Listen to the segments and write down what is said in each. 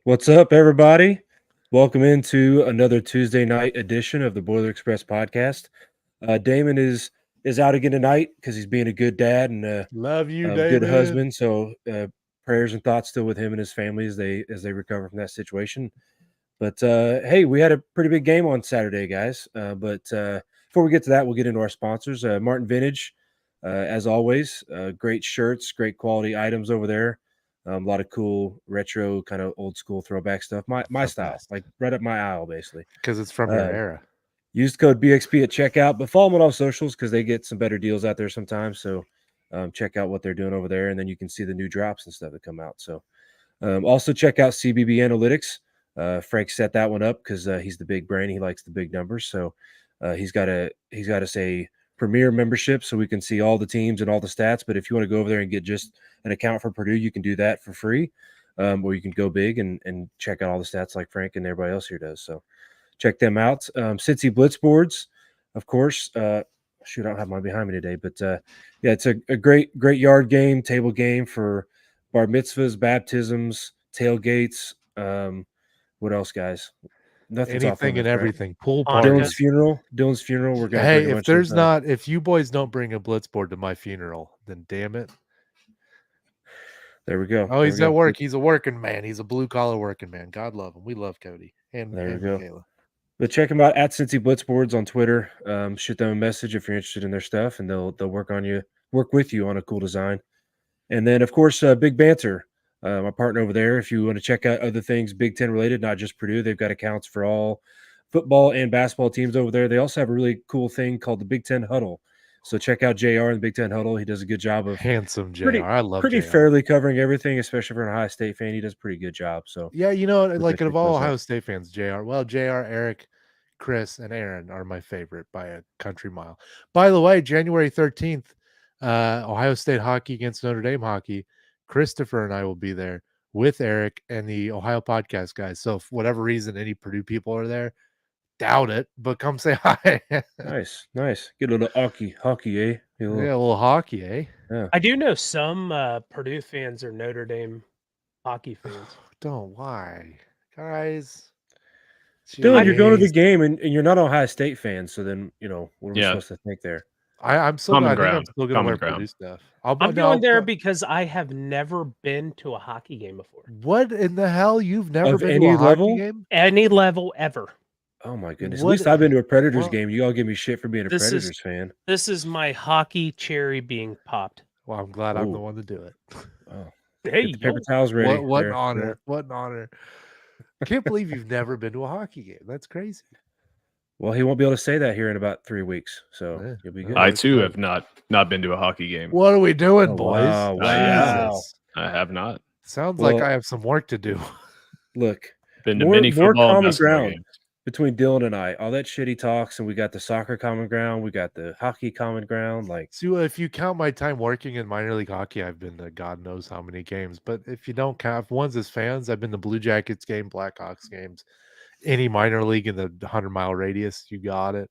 What's up, everybody? Welcome into another Tuesday night edition of the Boiler Express podcast. Damon is out again tonight because he's being a good dad and Love you, a good Damon. husband. So prayers and thoughts still with him and his family as they recover from that situation. But hey, we had a pretty big game on Saturday, guys. But before we get to that, we'll get into our sponsors. Martin Vintage, as always, great shirts, great quality items over there. A lot of cool retro, kind of old school throwback stuff. My style, like right up my aisle, basically. Because it's from your era. Use code BXP at checkout, but follow them on all socials because they get some better deals out there sometimes. So check out what they're doing over there, and then you can see the new drops and stuff that come out. So also check out CBB Analytics. Frank set that one up because he's the big brain. He likes the big numbers. So he's got us a premier membership so we can see all the teams and all the stats. But if you want to go over there and get just an account for Purdue, you can do that for free. Or you can go big and check out all the stats like Frank and everybody else here does. So check them out. Cincy Blitz boards, of course. Shoot, I don't have mine behind me today, but yeah, it's a great yard game, table game for bar mitzvahs, baptisms, tailgates. What else, guys? Nothing's off Anything limits, and right? everything. Pool Dylan's parties. funeral. We're gonna Hey, bring a if bunch there's of, if you boys don't bring a blitz board to my funeral, then damn it. there we go. Oh, he's at work. He's a working man. He's a blue collar working man. God love him. We love Cody and There we go. Michaela. But check them out at Cincy Blitzboards on Twitter. Shoot them a message if you're interested in their stuff, and they'll work with you on a cool design. And then, of course, Big Banter, my partner over there. If you want to check out other things Big Ten related, not just Purdue, they've got accounts for all football and basketball teams over there. They also have a really cool thing called the Big Ten Huddle. So check out JR and the Big Ten Huddle. He does a good job of handsome JR. I love pretty JR. fairly covering everything, especially for an Ohio State fan. He does a pretty good job. So yeah, like of all Ohio State fans, JR. Well, JR, Eric, Chris, and Aaron are my favorite by a country mile. By the way, January 13th, Ohio State hockey against Notre Dame hockey. Christopher and I will be there with Eric and the Ohio podcast guys. So, for whatever reason, any Purdue people are there, doubt it, but come say hi. nice. Get a little hockey, eh? Yeah, a little hockey, eh? Yeah. I do know some Purdue fans are Notre Dame hockey fans. Don't lie, guys. Dylan, you're going to the game and you're not an Ohio State fan, so then what are we supposed to think there? I'm still going to wear Purdue stuff. I'm going there because I have never been to a hockey game before. What in the hell? You've never been any to a level? hockey game? Any level ever. Oh my goodness! At least I've been to a Predators game. You all give me shit for being a Predators fan. This is my hockey cherry being popped. Well, I'm glad I'm the one to do it. Oh, hey, get the paper towels ready. What an honor! Yeah. What an honor! I can't believe you've never been to a hockey game. That's crazy. Well, he won't be able to say that here in about 3 weeks, so you'll be good. I too have not been to a hockey game. What are we doing, boys? Wow. I have not. Sounds like I have some work to do. Look, been to many football common and ground games. Between Dylan and I. All that shit he talks, and we got the soccer common ground, we got the hockey common ground. Like, so if you count my time working in minor league hockey, I've been to God knows how many games. But if you don't count ones as fans, I've been to Blue Jackets game, Blackhawks games, any minor league in the 100-mile radius. You got it.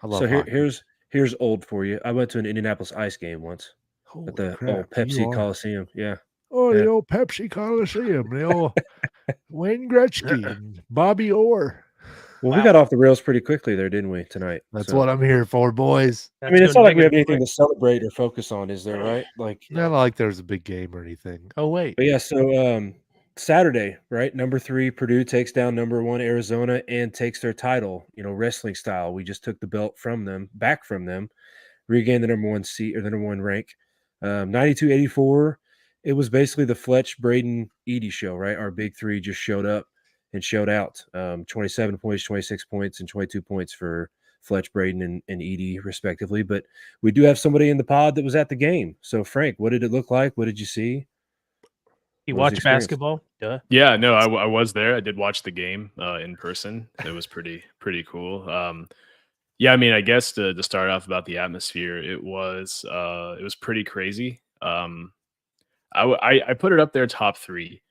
I love. So here's old for you. I went to an Indianapolis Ice game once at the old Pepsi Coliseum. Yeah. Oh, the old Pepsi Coliseum. The old Wayne Gretzky and Bobby Orr. Well, we got off the rails pretty quickly there, didn't we, tonight? That's what I'm here for, boys. I mean, it's not like we have anything to celebrate or focus on, is there, right? Like, not like there's a big game or anything. Oh, wait. But yeah, so Saturday, right? Number 3, Purdue takes down number 1, Arizona, and takes their title, wrestling style. We just took the belt back from them, regained the number 1 seat or the number 1 rank. 92-84. It was basically the Fletch, Braden, Edey show, right? Our big 3 just showed up and showed out. 27 points, 26 points, and 22 points for Fletch, Braden, and Edey, respectively. But we do have somebody in the pod that was at the game. So, Frank, what did it look like? What did you see? You watch basketball? Duh. Yeah, no, I was there. I did watch the game in person. It was pretty cool. Yeah, I mean, I guess to start off about the atmosphere, it was pretty crazy. I put it up there top 3.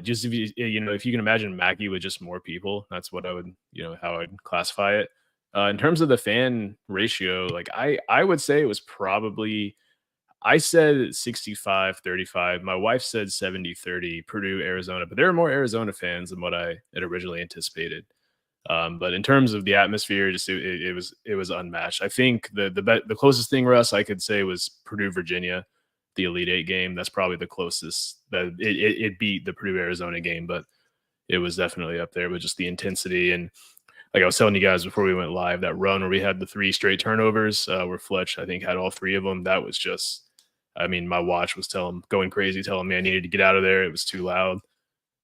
Just if you can imagine Mackey with just more people, that's what I would, how I'd classify it. In terms of the fan ratio, like I would say it was probably I said 65-35. My wife said 70-30 Purdue, Arizona, but there are more Arizona fans than what I had originally anticipated. But in terms of the atmosphere, just it was unmatched. I think the closest thing, Russ, I could say was Purdue, Virginia, the Elite Eight game. That's probably the closest that it beat the Purdue, Arizona game, but it was definitely up there with just the intensity. And like I was telling you guys before we went live, that run where we had the 3 straight turnovers, where Fletch, I think, had all 3 of them. That was just, I mean, my watch was going crazy, telling me I needed to get out of there. It was too loud.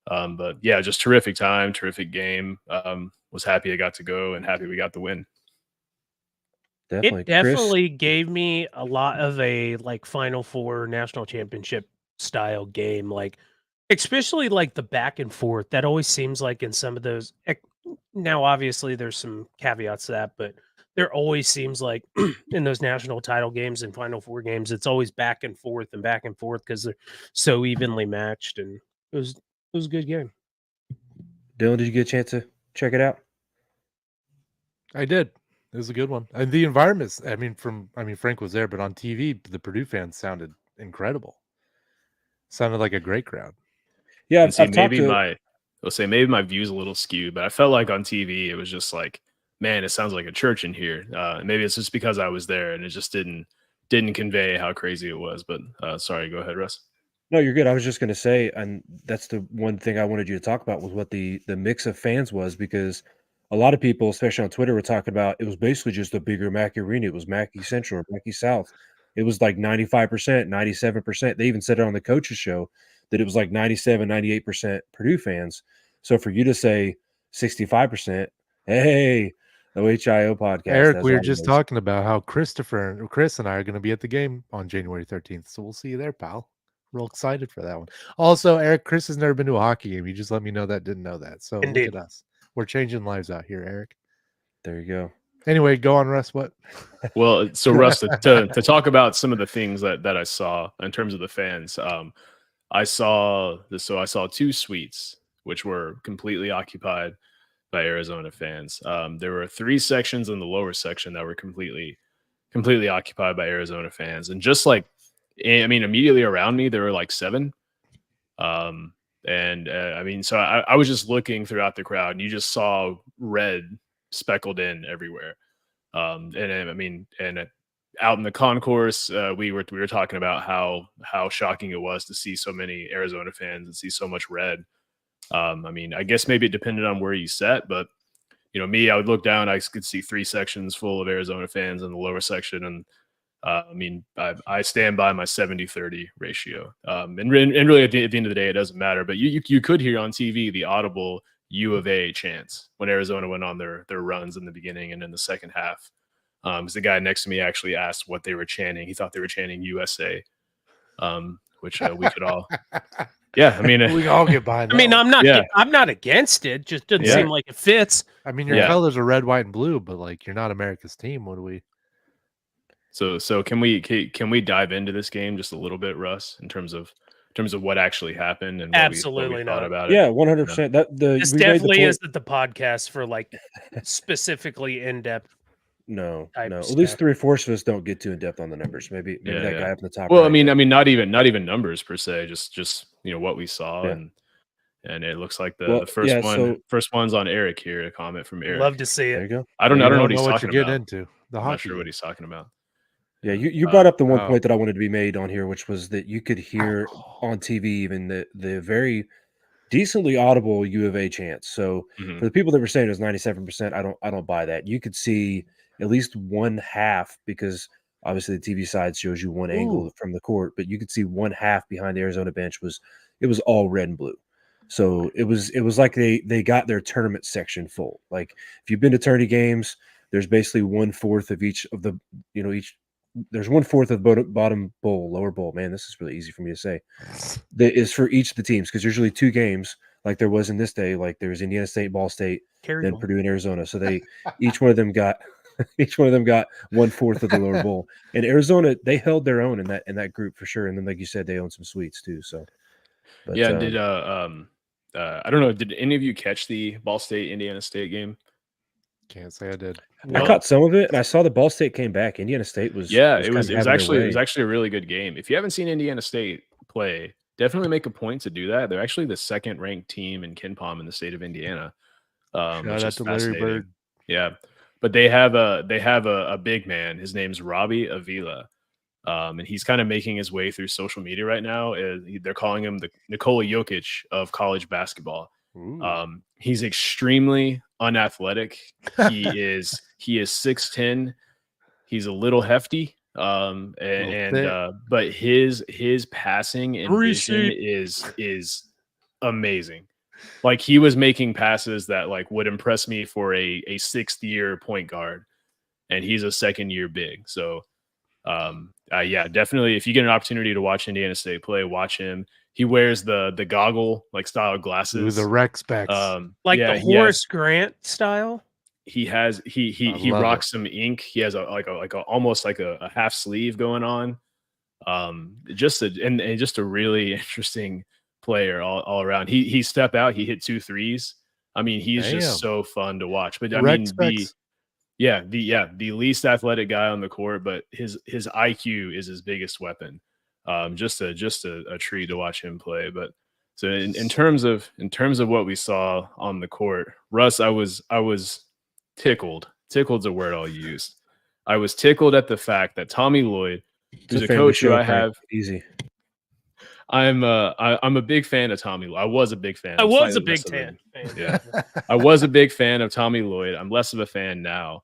But yeah, just terrific time, terrific game. Was happy I got to go and happy we got the win. Definitely. It definitely gave me a lot of a like Final Four national championship style game, like especially like the back and forth. That always seems like in some of those. Now, obviously, there's some caveats to that, but there always seems like in those national title games and Final Four games, it's always back and forth because they're so evenly matched, and it was a good game. Dylan, did you get a chance to check it out? I did. It was a good one. And the environments, Frank was there, but on TV, the Purdue fans sounded incredible. Sounded like a great crowd. Yeah, and see, I've talked to. maybe my view's a little skewed, but I felt like on TV it was just like, man, it sounds like a church in here. Maybe it's just because I was there and it just didn't convey how crazy it was. But sorry, go ahead, Russ. No, you're good. I was just going to say, and that's the one thing I wanted you to talk about was what the mix of fans was, because a lot of people, especially on Twitter, were talking about it was basically just a bigger Mackey Arena. It was Mackey Central or Mackey South. It was like 95%, 97%. They even said it on the coaches show that it was like 97, 98% Purdue fans. So for you to say 65%, hey, OHIO podcast. Eric, we were just talking about how Chris and I are going to be at the game on January 13th. So we'll see you there, pal. Real excited for that one. Also, Eric, Chris has never been to a hockey game. You just let me know that, didn't know that. So Indeed. Look at us. We're changing lives out here, Eric. There you go. Anyway, go on, Russ. What? Well, so Russ, to talk about some of the things that I saw in terms of the fans, I saw 2 suites which were completely occupied by Arizona fans. There were 3 sections in the lower section that were completely occupied by Arizona fans, and just like, I mean, immediately around me there were like 7. I mean, so I was just looking throughout the crowd, and you just saw red speckled in everywhere. And I mean, out in the concourse, we were talking about how shocking it was to see so many Arizona fans and see so much red. I mean, I guess maybe it depended on where you sat, but you know, me, I would look down, I could see 3 sections full of Arizona fans in the lower section, and I mean, I stand by my 70-30 ratio. And really, at the end of the day, it doesn't matter. But you could hear on TV the audible U of A chants when Arizona went on their runs in the beginning and in the second half. Because the guy next to me actually asked what they were chanting. He thought they were chanting USA, which we could all. Yeah, I mean, we all get behind. I mean, I'm not against it. Just doesn't seem like it fits. I mean, your colors are red, white, and blue, but like you're not America's team. What do we? So can we dive into this game just a little bit, Russ, in terms of what actually happened and what we thought about it? Yeah, 100%. This definitely isn't the podcast for like specifically in depth. No. At least 3/4 of us don't get too in depth on the numbers. Maybe that guy up in the top. Well, right, I mean, not even numbers per se. Just you know what we saw, and it looks like the first one's on Eric here. A comment from Eric. Love to see it. There you go. I don't know what he's talking about. Into the I'm hockey. not sure what he's talking about. Yeah, you brought up the one point that I wanted to be made on here, which was that you could hear on TV even the very decently audible U of A chants. So for the people that were saying it was 97%, I don't buy that. You could see at least one half, because obviously the TV side shows you one angle from the court, but you could see one half behind the Arizona bench was all red and blue. So it was like they got their tournament section full. Like if you've been to tourney games, there's basically 1/4 of each of the there's 1/4 of the bottom bowl, lower bowl. Man, this is really easy for me to say. That is for each of the teams, because there's usually 2 games, like there was in this day. Like there was Indiana State, Ball State, then Purdue and Arizona. So each one of them got 1/4 of the lower bowl. And Arizona, they held their own in that group for sure. And then, like you said, they own some suites too. So yeah, and I don't know, did any of you catch the Ball State Indiana State game? Can't say I did. I caught some of it, and I saw the Ball State came back. Indiana State was it was kind of having their way. actually a really good game. If you haven't seen Indiana State play, definitely make a point to do that. They're actually the second ranked team in KenPom in the state of Indiana. Shout Which out is to Larry fascinating. Bird. Yeah, but they have a big man. His name's Robbie Avila, and he's kind of making his way through social media right now. They're calling him the Nikola Jokic of college basketball. He's extremely unathletic. He is 6'10". He's a little hefty. But his passing and vision is amazing. Like, he was making passes that like would impress me for a 6th-year point guard, and he's a 2nd-year big. So yeah, definitely if you get an opportunity to watch Indiana State play, watch him. He wears the goggle like style glasses. Ooh, the rec specs. The Horace Grant style. He rocks some ink. He has almost like a half sleeve going on. Just a really interesting player all around. He stepped out, he hit 2 threes. I mean, he's just so fun to watch. But I mean, the least athletic guy on the court, but his IQ is his biggest weapon. Just a treat to watch him play. But so in terms of what we saw on the court, Russ, I was tickled. Tickled's a word I'll use. I was tickled at the fact that Tommy Lloyd, who's a coach who I have easy. I'm a big fan of Tommy. I was a big fan. I was a big fan. Yeah, I was a big fan of Tommy Lloyd. I'm less of a fan now.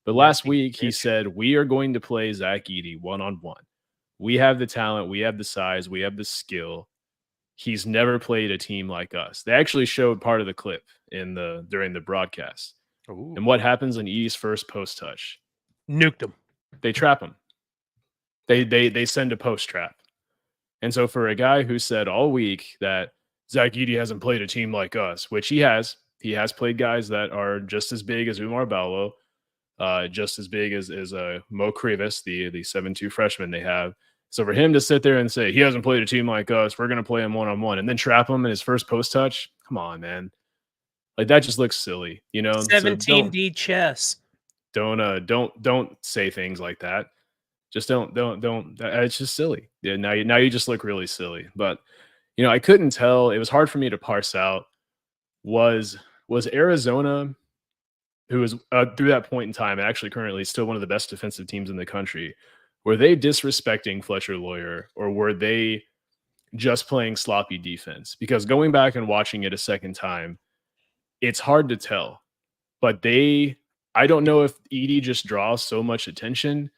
But last week he said, we are going to play Zach Edey one-on-one. We have the talent. We have the size. We have the skill. He's never played a team like us. They actually showed part of the clip during the broadcast. Ooh. And what happens on Edey's first post touch? Nuked him. They trap him. They send a post trap. And so for a guy who said all week that Zach Edey hasn't played a team like us, which he has played guys that are just as big as Umar Ballo, just as big as Mo Krivas, the 7'2" freshman they have. So for him to sit there and say he hasn't played a team like us, we're going to play him one-on-one, and then trap him in his first post touch, come on, man. Like, that just looks silly, 17D chess. Don't say things like that. Just don't. It's just silly. Yeah, now you just look really silly. But I couldn't tell. It was hard for me to parse out. Was Arizona, who was through that point in time, and actually currently still one of the best defensive teams in the country, were they disrespecting Fletcher Lawyer, or were they just playing sloppy defense? Because going back and watching it a second time, it's hard to tell. But I don't know if Edey just draws so much attention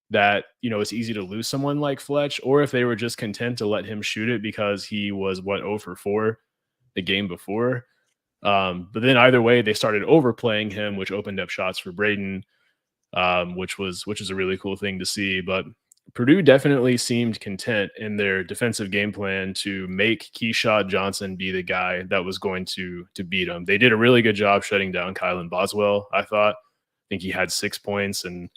that it's easy to lose someone like Fletch, or if they were just content to let him shoot it because he was 0 for 4 the game before. But then either way, they started overplaying him, which opened up shots for Braden, which is a really cool thing to see. But Purdue definitely seemed content in their defensive game plan to make Keyshawn Johnson be the guy that was going to beat him. They did a really good job shutting down Kylan Boswell, I thought. I think he had 6 points, and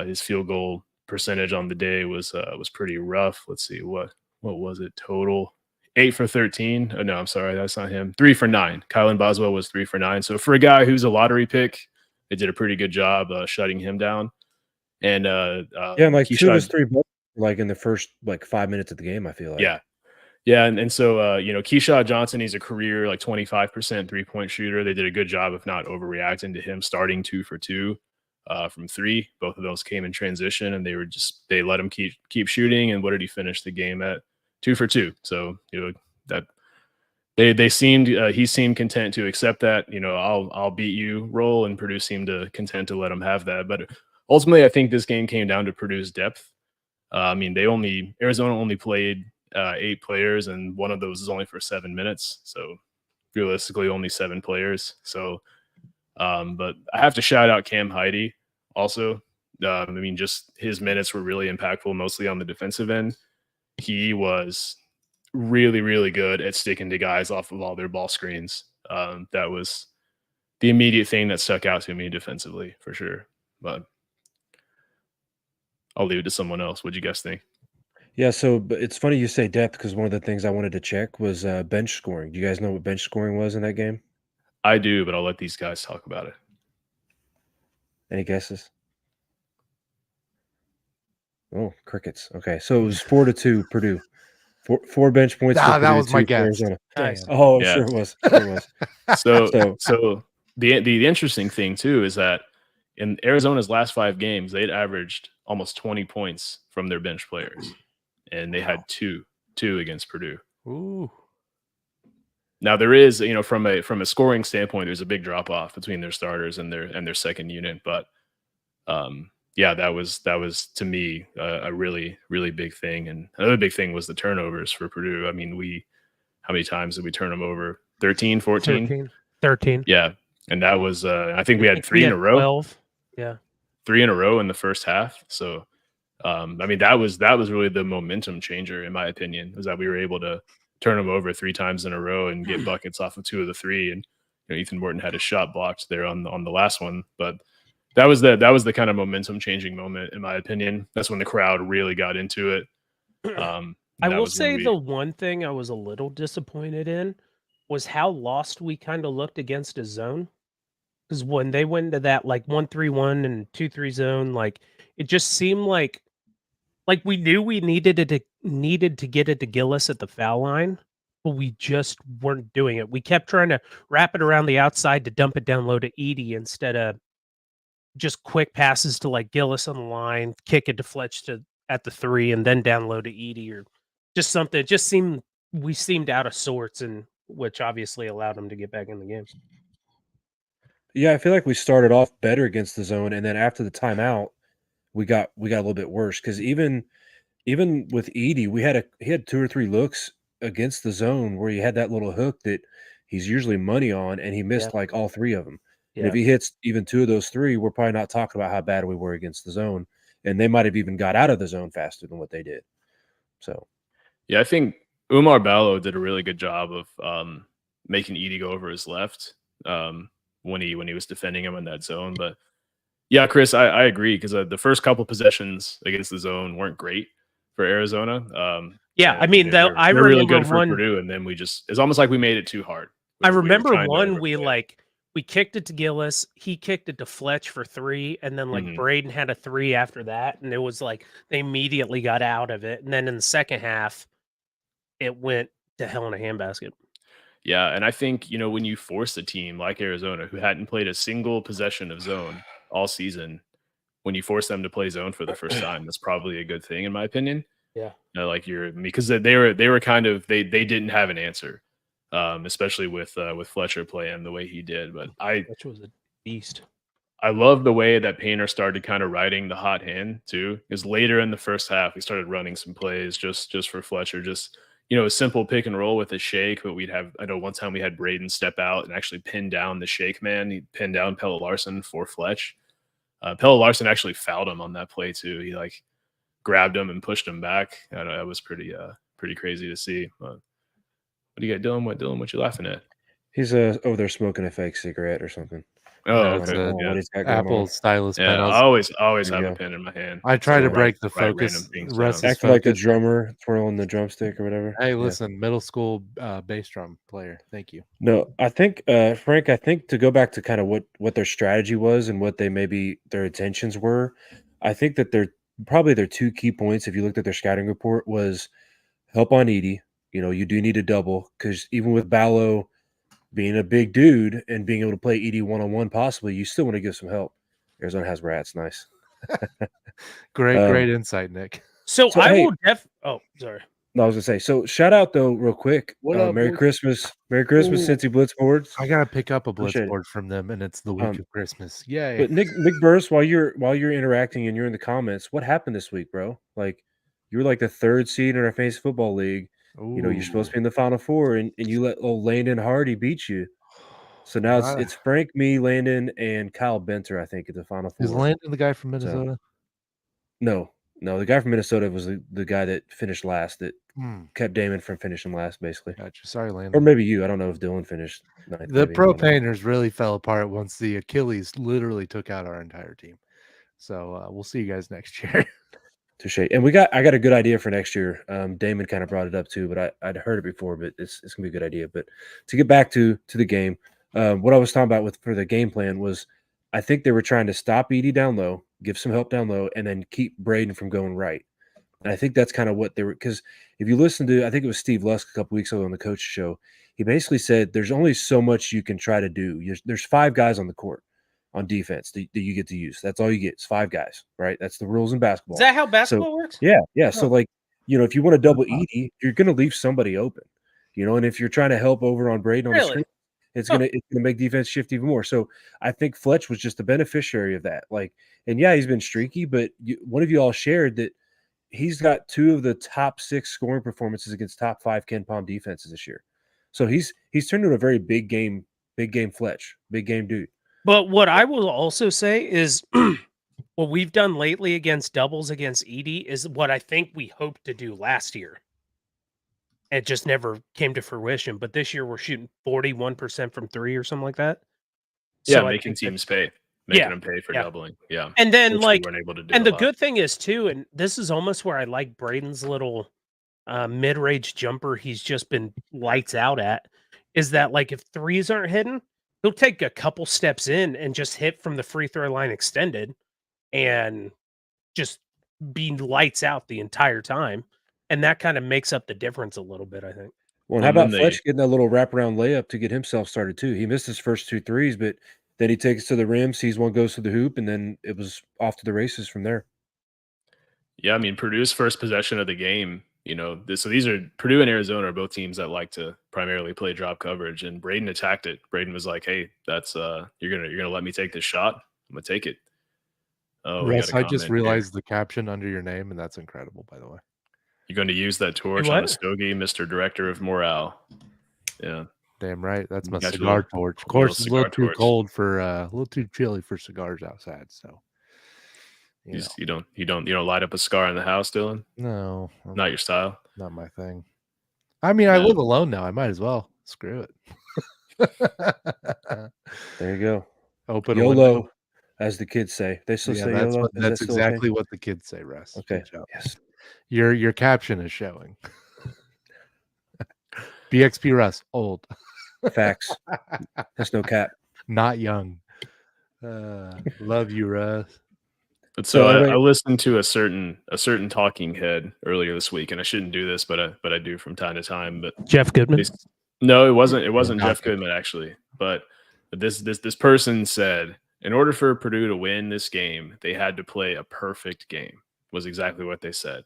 his field goal percentage on the day was pretty rough. Let's see, what was it total? 8 for 13. Oh, no, I'm sorry, that's not him. 3 for 9. Kylan Boswell was 3 for 9. So for a guy who's a lottery pick, they did a pretty good job shutting him down. And like Keyshawn, 2 of his 3 balls, like in the first 5 minutes of the game, I feel like. Yeah, and so Keyshawn Johnson, he's a career 25% 3-point shooter. They did a good job of not overreacting to him starting 2 for 2 from 3. Both of those came in transition, and they let him keep shooting. And what did he finish the game at? 2 for 2. So that he seemed content to accept that I'll beat you role, and Purdue seemed content to let him have that. But ultimately, I think this game came down to Purdue's depth. I mean, Arizona only played 8 players, and one of those is only for 7 minutes. So realistically, only 7 players. So, but I have to shout out Cam Heide also. I mean, just his minutes were really impactful, mostly on the defensive end. He was really, really good at sticking to guys off of all their ball screens. That was the immediate thing that stuck out to me defensively, for sure. But I'll leave it to someone else. What'd you guys think? Yeah, so it's funny you say depth, because one of the things I wanted to check was bench scoring. Do you guys know what bench scoring was in that game? I do, but I'll let these guys talk about it. Any guesses? Oh, crickets. Okay, so it was 4-2 Purdue. Four bench points for that Purdue, was my 2 for guess. Arizona. Nice. Damn. Oh, Yeah. sure it was. Sure it was. So the interesting thing too is that in Arizona's last 5 games, they'd averaged almost 20 points from their bench players, and they had two against Purdue. Ooh. Now there is, from a scoring standpoint, there's a big drop off between their starters and their second unit, but yeah, that was to me a really, really big thing. And another big thing was the turnovers for Purdue. I mean, how many times did we turn them over? 13, 14? 13. Yeah. And that was, I think we had 3 in a row. 12. Yeah. 3 in a row in the first half. So, I mean, that was really the momentum changer, in my opinion, was that we were able to turn them over 3 times in a row and get buckets off of 2 of the 3. And Ethan Morton had a shot blocked there on the last one, but that was the kind of momentum changing moment, in my opinion. That's when the crowd really got into it. I will say the one thing I was a little disappointed in was how lost we kind of looked against a zone. Because when they went into that like 1-3-1 and 2-3 zone, like it just seemed like we knew we needed to get it to Gillis at the foul line, but we just weren't doing it. We kept trying to wrap it around the outside to dump it down low to Edie instead of just quick passes to like Gillis on the line, kick it to Fletch at the 3, and then down low to Edie, or just something. It just we seemed out of sorts, and which obviously allowed them to get back in the game. Yeah, I feel like we started off better against the zone, and then after the timeout, we got a little bit worse because even with Edie, he had 2 or 3 looks against the zone where he had that little hook that he's usually money on, and he missed like all 3 of them. And if he hits even 2 of those 3, we're probably not talking about how bad we were against the zone, and they might have even got out of the zone faster than what they did. So, yeah, I think Umar Ballo did a really good job of making Edie go over his left when he was defending him in that zone. But yeah, Chris, I agree, because the first couple possessions against the zone weren't great for Arizona. Yeah, I mean, they're remember really good for one, Purdue, and then it's almost like we made it too hard. I remember one we kicked it to Gillis, he kicked it to Fletch for 3, and then like Braden had a 3 after that, and it was like they immediately got out of it, and then in the second half, it went to hell in a handbasket. Yeah, and I think, when you force a team like Arizona, who hadn't played a single possession of zone all season, when you force them to play zone for the first time, that's probably a good thing, in my opinion. Yeah. Because they were kind of, they didn't have an answer, especially with Fletcher playing the way he did. But Fletcher was a beast. I love the way that Painter started kind of riding the hot hand too, because later in the first half, we started running some plays just for Fletcher, just a simple pick and roll with a shake. But I know one time we had Braden step out and actually pin down the shake man. He pinned down Pelle Larson for Fletch. Pelle Larson actually fouled him on that play too. He grabbed him and pushed him back. I know that was pretty crazy to see. But what do you got, Dylan? What you laughing at? He's over there smoking a fake cigarette or something. Oh, That's okay. What he's got going Apple on. stylus Yeah, pen. I always There you have a go. pen in my hand. I try So to I break the write focus. random things Russ's down. Acting like the focus. drummer twirling the drumstick or whatever. Hey, Yeah. listen, middle school bass drum player. Thank you. No, I think Frank, I think to go back to kind of what their strategy was and what their intentions were, I think that probably their 2 key points, if you looked at their scouting report, was help on Edie. You do need a double, because even with Ballo being a big dude and being able to play Edie one-on-one possibly, you still want to give some help. Arizona has rats. Nice. Great insight, Nick. So I hey, will sorry. No, I was gonna say, so shout out though, real quick. What up, Merry boys? Christmas, Cincy Blitz boards. I gotta pick up a blitz Appreciate it. board from them, and it's the week of Christmas. Yay! But Nick Burris, while you're interacting and you're in the comments, what happened this week, bro? Like, you were like the 3rd seed in our fantasy football league. You're supposed to be in the Final Four, and you let old Landon Hardy beat you. So now it's Frank, me, Landon, and Kyle Benter, I think, at the Final Four. Is Landon the guy from Minnesota? No, the guy from Minnesota was the guy that finished last, that kept Damon from finishing last, basically. Gotcha. Sorry, Landon. Or maybe you. I don't know if Dylan finished 9th. The pro painters really fell apart once the Achilles literally took out our entire team. So we'll see you guys next year. Touche. And I got a good idea for next year. Damon kind of brought it up too, but I'd heard it before, but it's gonna be a good idea. But to get back to the game, what I was talking about for the game plan was I think they were trying to stop Edie down low, give some help down low, and then keep Braden from going right. And I think that's kind of what they were, because if you listen to, I think it was Steve Lusk a couple weeks ago on the coach show, he basically said there's only so much you can try to do. There's 5 guys on the court on defense that you get to use. That's all you get. It's 5 guys, right? That's the rules in basketball. Is that how basketball works? Yeah. Oh. So like, if you want to double Edie, you're going to leave somebody open, and if you're trying to help over on Braden on the screen, it's gonna make defense shift even more. So I think Fletch was just the beneficiary of that. Like, and yeah, he's been streaky, but one of you all shared that he's got 2 of the top 6 scoring performances against top 5 Ken Palm defenses this year. So he's turned into a very big game Fletch, big game dude. But what I will also say is what we've done lately against doubles against Edie is what I think we hoped to do last year. It just never came to fruition. But this year we're shooting 41% from 3 or something like that. Yeah, So making teams pay. Making them pay for doubling. Yeah. And then we weren't able to do and the good thing is too, and this is almost where I like Braden's little mid-range jumper he's just been lights out at, is that like if threes aren't hidden, he'll take a couple steps in and just hit from the free throw line extended and just be lights out the entire time. And that kind of makes up the difference a little bit, I think. Well, and how about Fletch getting that little wraparound layup to get himself started too? He missed his first 2 threes, but then he takes it to the rim, sees one, goes to the hoop, and then it was off to the races from there. Yeah, I mean, Purdue's first possession of the game, so these are Purdue and Arizona are both teams that like to primarily play drop coverage, and Braden attacked it. Braden was like, "Hey, that's you're gonna let me take this shot? I'm gonna take it." Oh, Russ, I just realized the caption under your name, and that's incredible, by the way. You're going to use that torch on a stogie, Mr. Director of Morale. Yeah. Damn right. That's my cigar torch. Of course, it's a little too cold for a little too chilly for cigars outside. So you don't light up a cigar in the house, Dylan? No. Not your style. Not my thing. I mean, I live alone now. I might as well. Screw it. There you go. Open YOLO, window. as the kids say. They still say that's YOLO. That's exactly what the kids say, Russ. Okay. Yes. Your caption is showing. BXP Russ, old. Facts. That's no cap. Not young. Love you, Russ. But so I listened to a certain talking head earlier this week, and I shouldn't do this, but I do from time to time. But Jeff Goodman? No, it wasn't Jeff Goodman actually. But this person said, in order for Purdue to win this game, they had to play a perfect game. Was exactly what they said.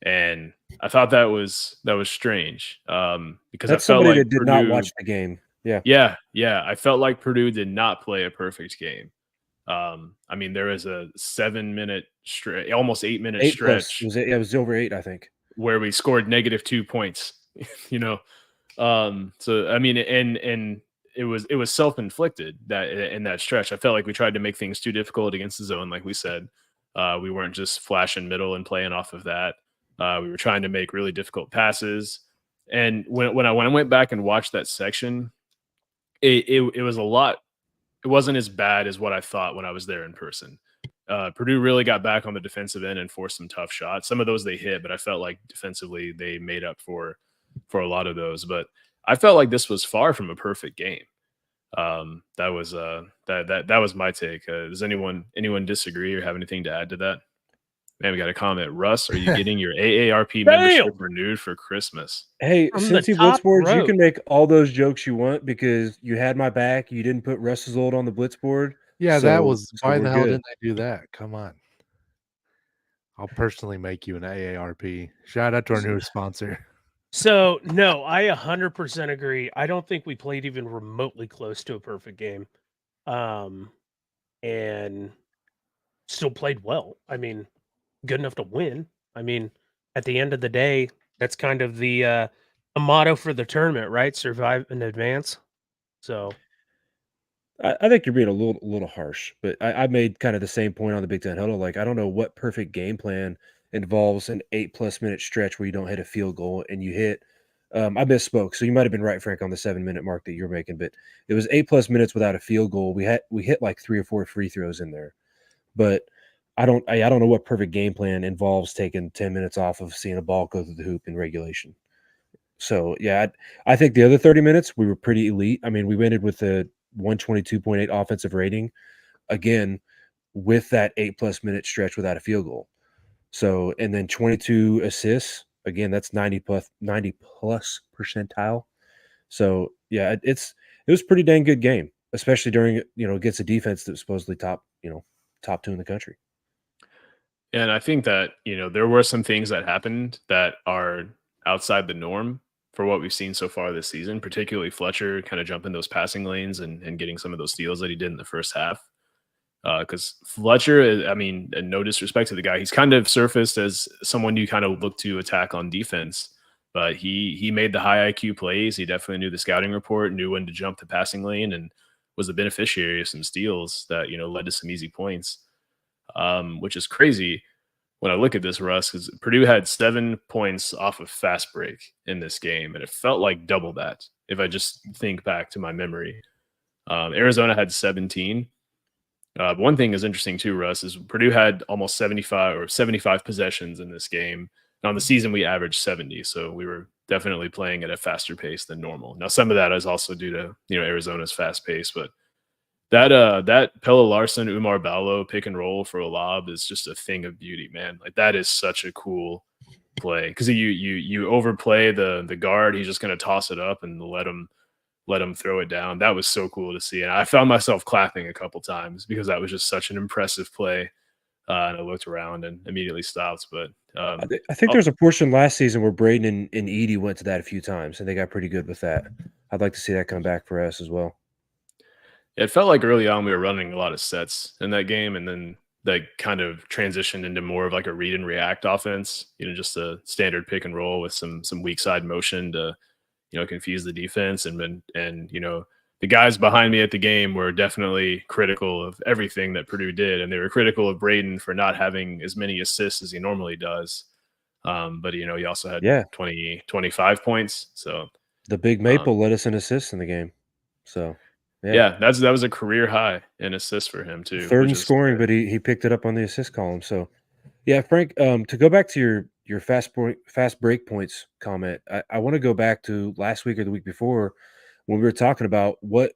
And I thought that was strange because that's I felt somebody like that did Purdue, not watch the game. Yeah. I felt like Purdue did not play a perfect game. I mean, there was a 7-minute stretch, almost 8-minute stretch. It was over 8, I think, where we scored -2 points. So I mean, and it was self-inflicted that in that stretch. I felt like we tried to make things too difficult against the zone, like we said. We weren't just flashing middle and playing off of that. We were trying to make really difficult passes. And when I went back and watched that section, it was a lot. It wasn't as bad as what I thought when I was there in person. Purdue really got back on the defensive end and forced some tough shots. Some of those they hit, but I felt like defensively they made up for a lot of those. But I felt like this was far from a perfect game. That was my take. Does anyone disagree or have anything to add to that? Man, we got a comment. Russ, are you getting your AARP membership renewed for Christmas? Hey, Cincy Blitzboards, you can make all those jokes you want because you had my back. You didn't put Russ's old on the Blitzboard. Yeah, that was why the hell didn't I do that? Come on. I'll personally make you an AARP. Shout out to our newest sponsor. So, no, I 100% agree. I don't think we played even remotely close to a perfect game. And still played well. I mean, good enough to win. I mean, at the end of the day, that's kind of the motto for the tournament, right? Survive and advance. So I think you're being a little harsh, but I made kind of the same point on the Big Ten Huddle. Like, I don't know what perfect game plan involves an 8+ minute stretch where you don't hit a field goal and you hit. I misspoke, so you might have been right, Frank, on the 7-minute mark that you're making. But it was 8+ minutes without a field goal. We hit like 3 or 4 free throws in there, but I don't know what perfect game plan involves taking 10 minutes off of seeing a ball go through the hoop in regulation. So yeah, I think the other 30 minutes we were pretty elite. I mean, we ended with a 122.8 offensive rating, again, with that 8+ minute stretch without a field goal. So, and then 22 assists, again, that's 90 plus percentile. So yeah, it was a pretty dang good game, especially during, against a defense that was supposedly top 2 in the country. And I think that, there were some things that happened that are outside the norm for what we've seen so far this season, particularly Fletcher kind of jumping those passing lanes and getting some of those steals that he did in the first half. Because Fletcher, I mean, and no disrespect to the guy, he's kind of surfaced as someone you kind of look to attack on defense. But he made the high IQ plays. He definitely knew the scouting report, knew when to jump the passing lane, and was a beneficiary of some steals that led to some easy points. Which is crazy when I look at this, Russ, because Purdue had 7 points off of fast break in this game, and it felt like double that if I just think back to my memory. Arizona had 17. One thing is interesting too, Russ, is Purdue had almost 75 possessions in this game. And on the season, we averaged 70, so we were definitely playing at a faster pace than normal. Now, some of that is also due to Arizona's fast pace, but that Pella Larson, Umar Ballo pick and roll for a lob is just a thing of beauty, man. Like that is such a cool play because you overplay the guard. He's just going to toss it up and let him throw it down. That was so cool to see, and I found myself clapping a couple times because that was just such an impressive play. And I looked around and immediately stopped. But I think there's a portion last season where Braden and Edie went to that a few times, and they got pretty good with that. I'd like to see that come back for us as well. It felt like early on we were running a lot of sets in that game, and then that kind of transitioned into more of like a read and react offense. Just a standard pick and roll with some weak side motion to confuse the defense, and the guys behind me at the game were definitely critical of everything that Purdue did, and they were critical of Braden for not having as many assists as he normally does. But he also had 25 points. So the Big Maple led us in assists in the game. So yeah, that was a career high in assists for him too. Third in scoring, but he picked it up on the assist column. So yeah, Frank, to go back to your fast break points comment, I want to go back to last week or the week before when we were talking about what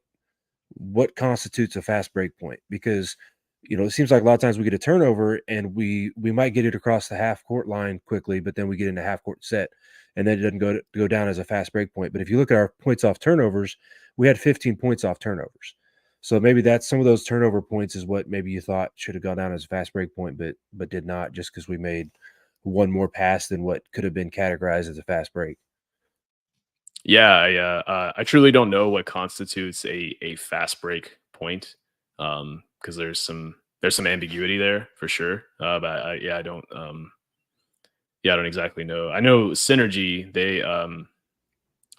constitutes a fast break point, because it seems like a lot of times we get a turnover and we might get it across the half court line quickly, but then we get into half court set and then it doesn't go down as a fast break point. But if you look at our points off turnovers, we had 15 points off turnovers. So maybe that's some of those turnover points is what maybe you thought should have gone down as a fast break point, but did not, just because we made one more pass than what could have been categorized as a fast break. Yeah, I truly don't know what constitutes a fast break point, because there's some ambiguity there for sure. But I don't exactly know. I know Synergy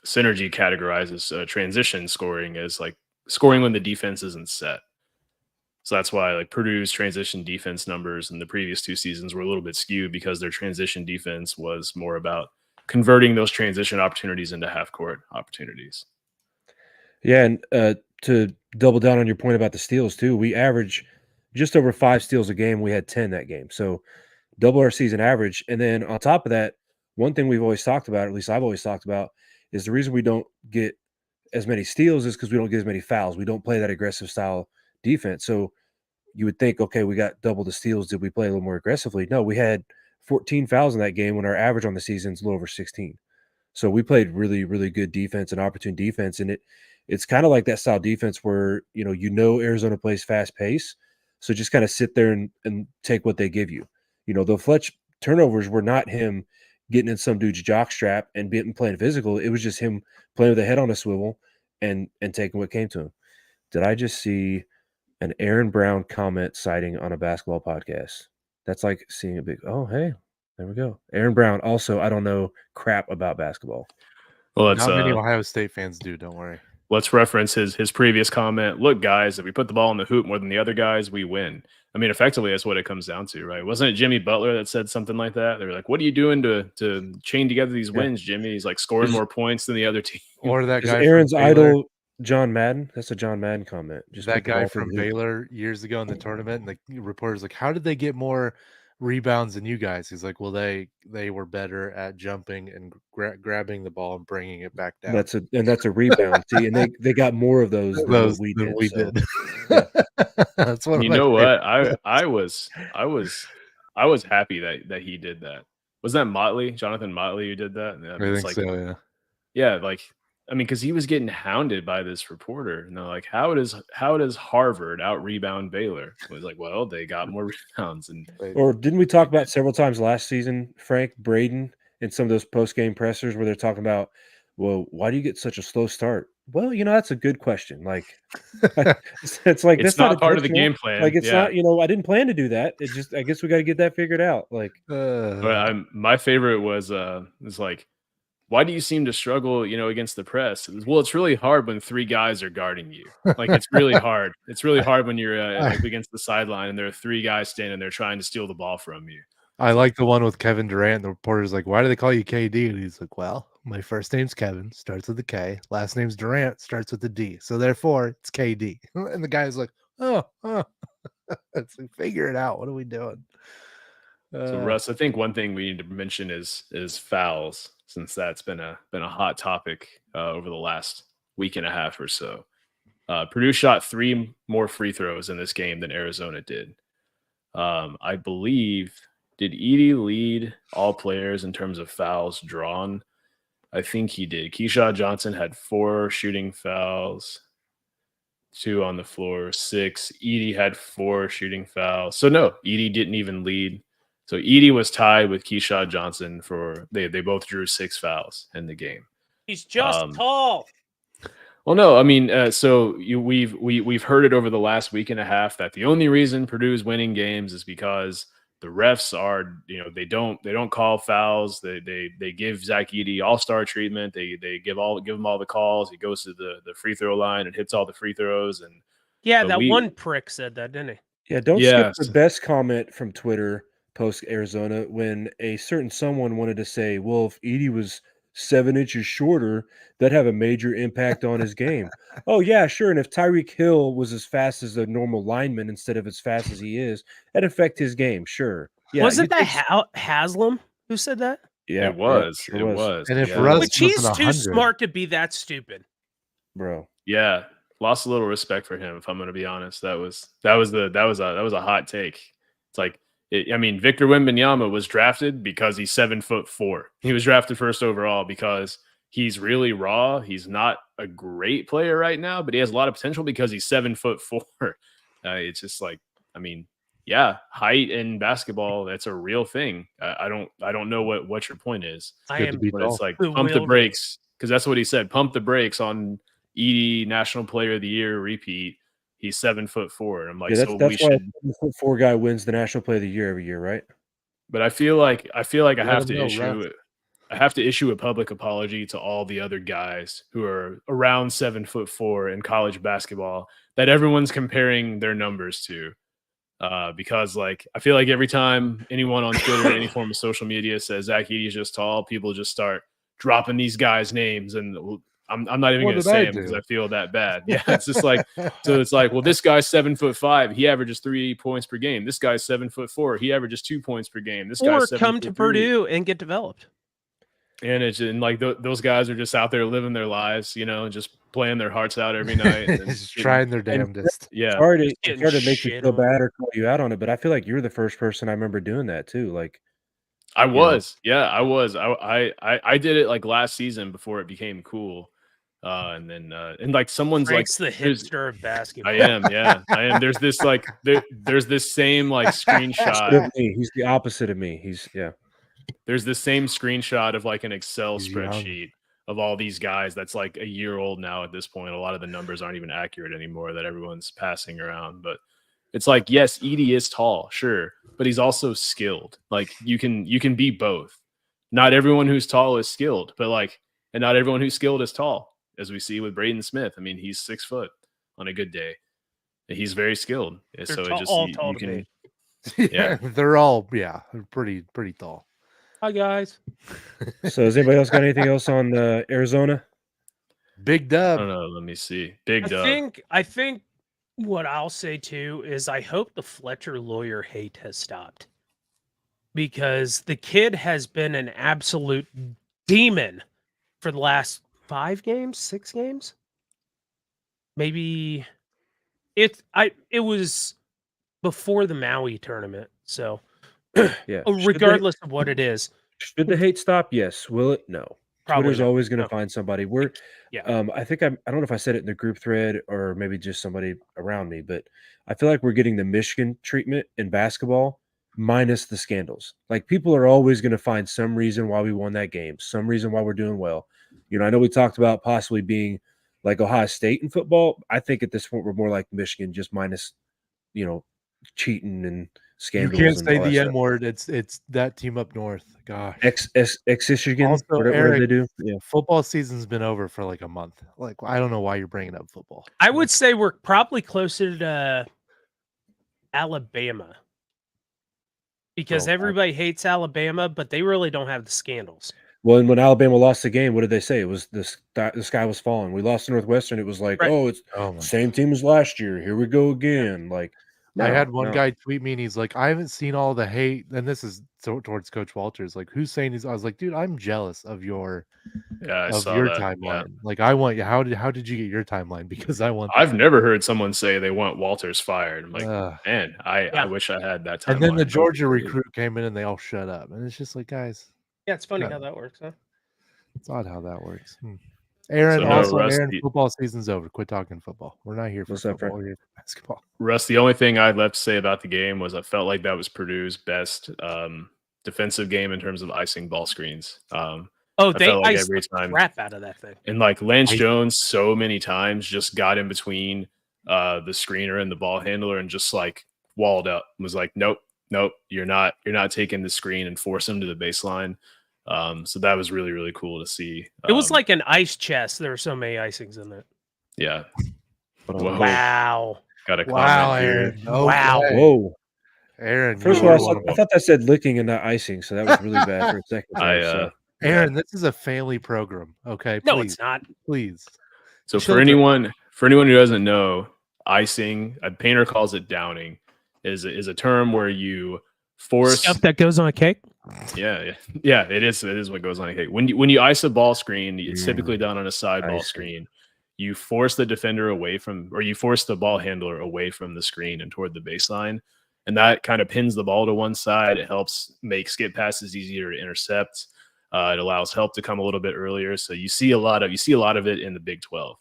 Synergy categorizes transition scoring as like scoring when the defense isn't set. So that's why like Purdue's transition defense numbers in the previous 2 seasons were a little bit skewed, because their transition defense was more about converting those transition opportunities into half court opportunities. Yeah, and to double down on your point about the steals too, we average just over 5 steals a game. We had 10 that game, so double our season average. And then on top of that, one thing we've always talked about, at least I've always talked about, is the reason we don't get as many steals is because we don't get as many fouls. We don't play that aggressive style defense. So you would think, okay, we got double the steals. Did we play a little more aggressively? No, we had 14 fouls in that game when our average on the season is a little over 16. So we played really, really good defense and opportune defense. And it's kind of like that style defense where, Arizona plays fast pace. So just kind of sit there and take what they give you. The Fletch turnovers were not him getting in some dude's jock strap and playing physical. It was just him playing with a head on a swivel and taking what came to him. Did I just see an Aaron Brown comment citing on a basketball podcast? That's like seeing a big, oh, hey, there we go. Aaron Brown. Also, I don't know crap about basketball. Well, not many Ohio State fans do. Don't worry. Let's reference his previous comment. Look, guys, if we put the ball in the hoop more than the other guys, we win. I mean, effectively, that's what it comes down to, right? Wasn't it Jimmy Butler that said something like that? They were like, what are you doing to chain together these wins, Jimmy? He's like scoring more points than the other team. Or that guy Aaron's from Baylor, idol, John Madden. That's a John Madden comment. Just that guy from Baylor years ago in the tournament, and the reporter's like, how did they get more rebounds than you guys. He's like, well, they were better at jumping and grabbing the ball and bringing it back down. That's a rebound. See, and they got more of those than what we did. Yeah. That's one. You know what? I was happy that he did that. Was that Motley, Jonathan Motley, who did that? Yeah, I think so. Yeah. Yeah, like I mean, because he was getting hounded by this reporter, and they're like, "How does Harvard out rebound Baylor?" It was like, "Well, they got more rebounds." And or didn't we talk about several times last season, Frank Braden, in some of those post game pressers where they're talking about, well, why do you get such a slow start? Well, that's a good question. Like, it's like it's that's not part of the game plan. Like, it's not. I didn't plan to do that. It just, I guess we got to get that figured out. Like, my favorite was like, why do you seem to struggle, against the press? Well, it's really hard when 3 guys are guarding you. Like, it's really hard. It's really hard when you're up against the sideline and there are 3 guys standing there trying to steal the ball from you. I like the one with Kevin Durant. The reporter's like, why do they call you KD? And he's like, well, my first name's Kevin, starts with a K. Last name's Durant, starts with a D. So therefore, it's KD. And the guy's like, oh. It's like, figure it out. What are we doing? So Russ, I think one thing we need to mention is fouls, since that's been a hot topic over the last week and a half or so. Purdue shot 3 more free throws in this game than Arizona did. I believe, did Edey lead all players in terms of fouls drawn? I think he did. Keyshawn Johnson had 4 shooting fouls, 2 on the floor, 6. Edey had 4 shooting fouls. So no, Edey didn't even lead. So Edey was tied with Keyshawn Johnson for they both drew 6 fouls in the game. He's just tall. Well, no, I mean, so we've heard it over the last week and a half that the only reason Purdue is winning games is because the refs are, they don't call fouls. They give Zach Edey all-star treatment. They give him all the calls. He goes to the free throw line and hits all the free throws. And one prick said that, didn't he? Yeah, don't skip the best comment from Twitter post Arizona when a certain someone wanted to say, well, if Edey was 7 inches shorter, that'd have a major impact on his game. Oh, yeah, sure. And if Tyreek Hill was as fast as a normal lineman instead of as fast as he is, that'd affect his game, sure. Yeah, wasn't that Haslam who said that? Yeah, it was. It was. And if Russ which he's too smart to be that stupid. Bro. Yeah. Lost a little respect for him, if I'm going to be honest. That was a hot take. It's like, Victor Wembanyama was drafted because he's 7'4". He was drafted first overall because he's really raw. He's not a great player right now, but he has a lot of potential because he's 7'4". It's just like, height in basketball, that's a real thing. I don't know what your point is. It's like pump the brakes, because that's what he said. Pump the brakes on Edey National Player of the Year repeat. He's 7'4". And I'm like, that's why a 7'4" guy wins the National Player of the Year every year, right? But I feel like I have to issue a public apology to all the other guys who are around 7'4" in college basketball that everyone's comparing their numbers to. Because I feel like every time anyone on Twitter or any form of social media says Zach Edey is just tall, people just start dropping these guys' names, and I'm not even going to say them because I feel that bad. Yeah, it's just like, so it's like, well, this guy's 7'5", he averages 3 points per game. This guy's 7'4", he averages 2 points per game. This guy's 7'3". Come to Purdue and get developed. And it's like those guys are just out there living their lives, just playing their hearts out every night, and just trying their damnedest. Yeah, it's hard to make you feel bad or call you out on it, but I feel like you're the first person I remember doing that too. Like, I was. I did it like last season before it became cool. And then someone's Frank's like the hipster of basketball. I am. There's this there's this same screenshot. He's the opposite of me. There's this same screenshot of an Excel spreadsheet of all these guys that's like a year old now at this point. A lot of the numbers aren't even accurate anymore that everyone's passing around. But it's like, yes, Edey is tall, sure, but he's also skilled. Like you can be both. Not everyone who's tall is skilled, but and not everyone who's skilled is tall. As we see with Braden Smith. I mean, he's 6 foot on a good day. He's very skilled. So it just all you can. Yeah, they're all pretty tall. Hi guys. So has anybody else got anything else on Arizona? Big dub. I don't know. Let me see. Big dub. I think what I'll say too is I hope the Fletcher lawyer hate has stopped. because the kid has been an absolute demon for the last 5 games, 6 games. Maybe it was before the Maui tournament. So Yeah. regardless of what it is, Should the hate stop? Yes. Will it? No. Probably Twitter's not. always going to No. find somebody. Yeah. I think I don't know if I said it in the group thread or maybe just somebody around me, but I feel like we're getting the Michigan treatment in basketball minus the scandals. Like people are always going to find some reason why we won that game, some reason why we're doing well. I know we talked about possibly being like Ohio State in football. I think at this point we're more like Michigan, just minus, cheating and You scandals can't and say all that the stuff. N word. It's that team up north. Gosh. Michigan. Also, Whatever Eric, they do. Yeah. football season's been over for like a month. Like I don't know why you're bringing up football. I would say we're probably closer to Alabama because everybody hates Alabama, but they really don't have the scandals. Well, and when Alabama lost the game, what did they say? It was the sky was falling. We lost to Northwestern. It was like, Right. oh, it's the same team as last year. Here we go again. Like, I had one guy tweet me and he's like, I haven't seen all the hate. And this is towards Coach Walters. Like, who's saying I was like, dude, I'm jealous of your timeline. Yeah. Like, I want you. How did you get your timeline? Because I want. I've never heard someone say they want Walters fired. I'm like, man, I wish I had that timeline. And then the Georgia recruit came in and they all shut up. And it's just like, guys. Yeah, it's funny how that works, huh? It's odd how that works. Aaron, Aaron, football season's over. Quit talking football. We're not here for football. We're here for basketball. Russ, the only thing I'd left to say about the game was I felt like that was Purdue's best defensive game in terms of icing ball screens. They iced every time crap out of that thing. And like Lance Jones so many times just got in between the screener and the ball handler and just like walled up. Was like, nope, you're not taking the screen and force him to the baseline. So that was really, really cool to see. It was like an ice chest. There were so many icings in it. Yeah. Wow. Got a comment here. Aaron. Wow. Whoa. Aaron. First of all, I thought that said licking and not icing, so that was really bad for a second. Aaron, this is a family program. Okay. No, it's not. Please. So for anyone who doesn't know, icing, a painter calls it downing, is a term where you force stuff that goes on a cake. Yeah, it is what goes on a cake. When you ice a ball screen, it's typically done on a side ball screen. You force the defender away from, or you force the ball handler away from the screen and toward the baseline, and that kind of pins the ball to one side. It helps make skip passes easier to intercept. It allows help to come a little bit earlier. So you see a lot of it in the Big 12.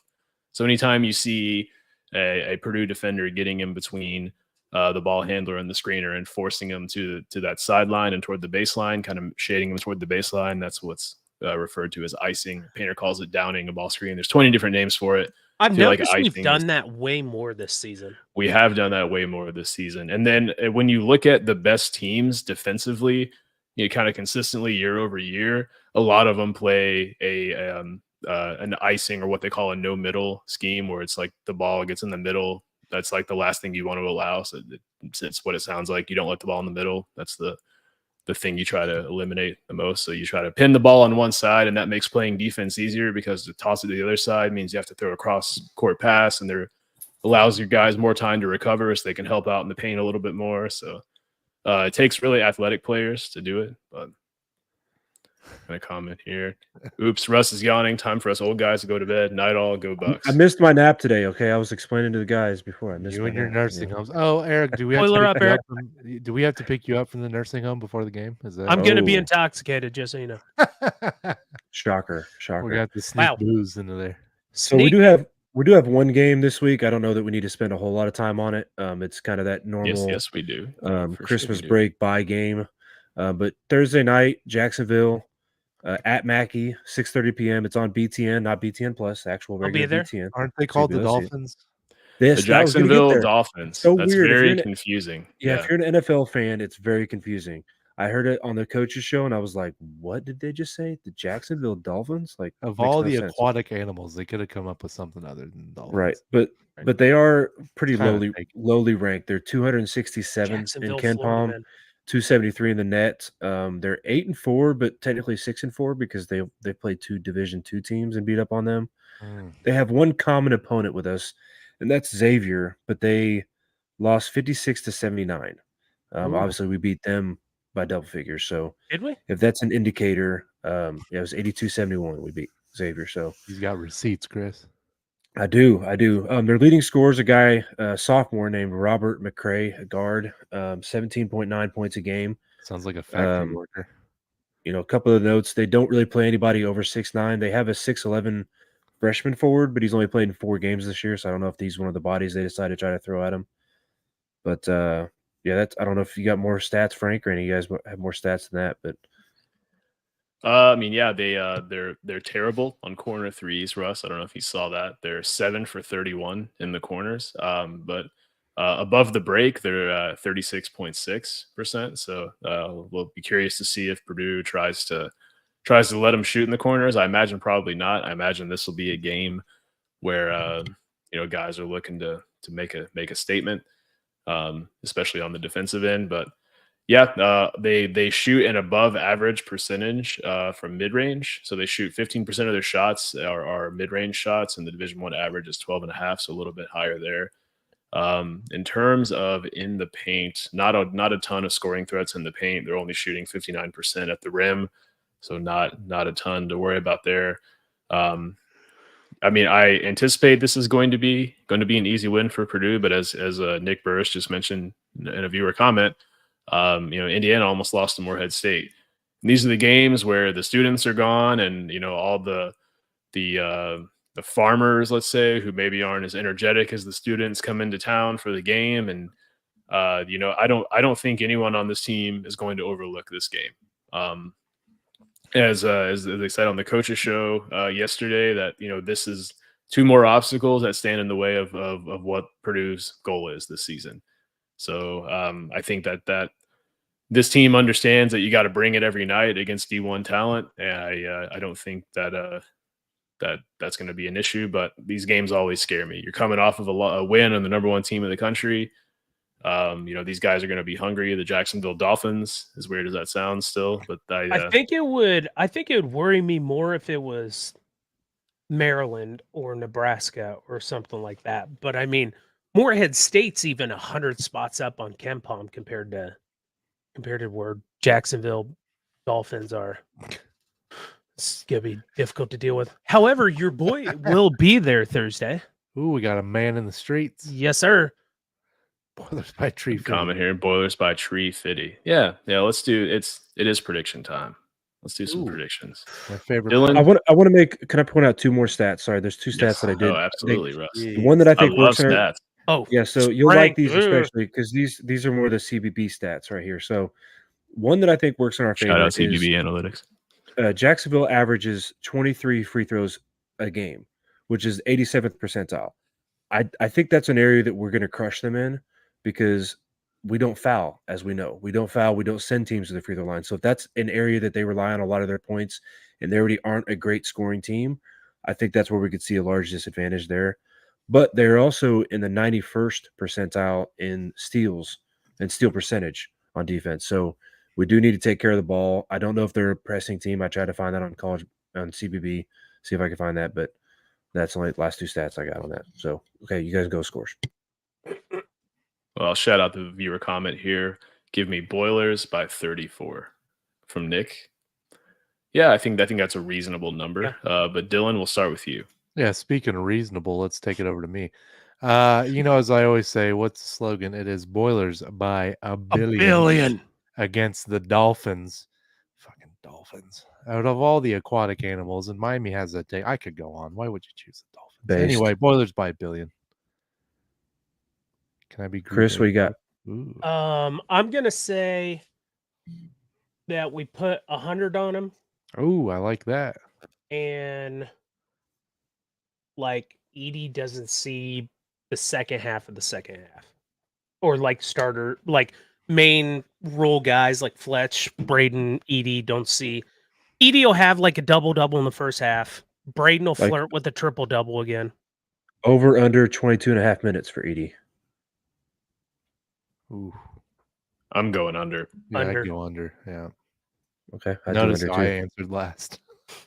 So anytime you see a Purdue defender getting in between the ball handler and the screener and forcing them to that sideline and toward the baseline, kind of shading them toward the baseline, that's what's referred to as icing. Painter calls it downing a ball screen. There's 20 different names for it. I've noticed we've done that way more this season. We have done that way more this season. And then when you look at the best teams defensively, kind of consistently year over year, a lot of them play an icing, or what they call a no middle scheme, where it's like the ball gets in the middle. That's like the last thing you want to allow. So it's what it sounds like. You don't let the ball in the middle. That's the thing you try to eliminate the most. So you try to pin the ball on one side, and that makes playing defense easier because to toss it to the other side means you have to throw a cross court pass, and there allows your guys more time to recover so they can help out in the paint a little bit more. So it takes really athletic players to do it. But I'm going to comment here. Oops, Russ is yawning. Time for us old guys to go to bed. Night all, go Bucks. I missed my nap today, okay? I was explaining to the guys before. I missed you and your nap, nursing homes. Oh, Eric, do we have to pick you up from the nursing home before the game? I'm going to be intoxicated, just so you know. Shocker. We got to sneak booze into there. So we do have one game this week. I don't know that we need to spend a whole lot of time on it. It's kind of that normal. Yes, we do. Christmas break bye game. But Thursday night, Jacksonville at Mackey, 6:30 p.m. It's on BTN, not BTN Plus. Actual regular BTN. Aren't they called the Dolphins? The Jacksonville Dolphins. So that's weird. Very confusing. Yeah, if you're an NFL fan, it's very confusing. I heard it on the coach's show, and I was like, "What did they just say? The Jacksonville Dolphins?" Like, of all the aquatic animals, they could have come up with something other than dolphins. Right, but they are pretty lowly ranked. They're 267 in Ken Palm, 273 in the net. They're 8-4, but technically 6-4 because they played 2 Division II teams and beat up on them. They have one common opponent with us, and that's Xavier, but they lost 56-79. Obviously, we beat them by double figures. So Did we? if that's an indicator, yeah, it was 82-71 we beat Xavier. So He's got receipts, Chris. I do. Their leading scorer is a guy, sophomore named Robert McCray, a guard, 17.9 points a game. Sounds like a factory worker. A couple of notes: they don't really play anybody over 6'9". They have a 6'11" freshman forward, but he's only played in 4 games this year, so I don't know if he's one of the bodies they decided to try to throw at him. But yeah, I don't know if you got more stats, Frank, or any of you guys have more stats than that. But I mean, yeah, they're terrible on corner threes, Russ. I don't know if you saw that. They're 7 for 31 in the corners. But above the break, they're 36.6%. So we'll be curious to see if Purdue tries to let them shoot in the corners. I imagine probably not. I imagine this will be a game where guys are looking to make a statement, especially on the defensive end. But yeah, they shoot an above average percentage from mid range. So they shoot 15% of their shots are mid range shots, and the Division I average is 12.5, so a little bit higher there. In terms of in the paint, not a ton of scoring threats in the paint. They're only shooting 59% at the rim, so not a ton to worry about there. I mean, I anticipate this is going to be an easy win for Purdue, but as Nick Burris just mentioned in a viewer comment, Indiana almost lost to Morehead State. And these are the games where the students are gone, and all the farmers, let's say, who maybe aren't as energetic as the students, come into town for the game. And I don't think anyone on this team is going to overlook this game. As they said on the coaches show yesterday, that this is 2 more obstacles that stand in the way of what Purdue's goal is this season. So I think that this team understands that you got to bring it every night against D1 talent, and I don't think that that's going to be an issue. But these games always scare me. You're coming off of a win on the number 1 team in the country. These guys are going to be hungry. The Jacksonville Dolphins, as weird as that sounds still, but I think it would worry me more if it was Maryland or Nebraska or something like that. But I mean, Morehead State's even 100 spots up on KenPom compared to where Jacksonville Dolphins are. It's gonna be difficult to deal with. However, your boy will be there Thursday. Ooh, we got a man in the streets. Yes, sir. Boilers by Tree Fitty. Comment here. Boilers by Tree Fitty. Yeah. Let's do it is prediction time. Let's do some predictions. My favorite. Dylan, I want to make. Can I point out 2 more stats? Sorry, there's 2 stats that I did. Oh, absolutely, Russ. The one that I think works in stats. Yeah, so you'll like these especially because these are more the CBB stats right here. So one that I think works in our favor. Shout out CBB Analytics. Jacksonville averages 23 free throws a game, which is 87th percentile. I think that's an area that we're going to crush them in because we don't foul, as we know. We don't foul. We don't send teams to the free throw line. So if that's an area that they rely on a lot of their points and they already aren't a great scoring team, I think that's where we could see a large disadvantage there. But they're also in the 91st percentile in steals and steal percentage on defense. So we do need to take care of the ball. I don't know if they're a pressing team. I tried to find that on CBB, see if I can find that, but that's only the last 2 stats I got on that. So, okay, you guys go scores. Well, I'll shout out the viewer comment here. Give me Boilers by 34 from Nick. Yeah, I think that's a reasonable number. Yeah. But Dylan, we'll start with you. Yeah, speaking of reasonable, let's take it over to me. As I always say, what's the slogan? It is Boilers by a billion against the Dolphins. Fucking Dolphins. Out of all the aquatic animals, and Miami has that day. I could go on. Why would you choose the Dolphins? Anyway, Boilers by a billion. Can I be Chris? What you got? Ooh. I'm gonna say that we put 100 on them. Oh, I like that. And like Edie doesn't see the second half of the second half, or like starter, like main role guys like Fletch, Braden, Edie don't see. Edie will have like a double-double in the first half. Braden will flirt with a triple-double again. Over under 22.5 minutes for Edie. Ooh. I'm going under. Yeah, I'd go under. Yeah. Okay. Notice I answered last.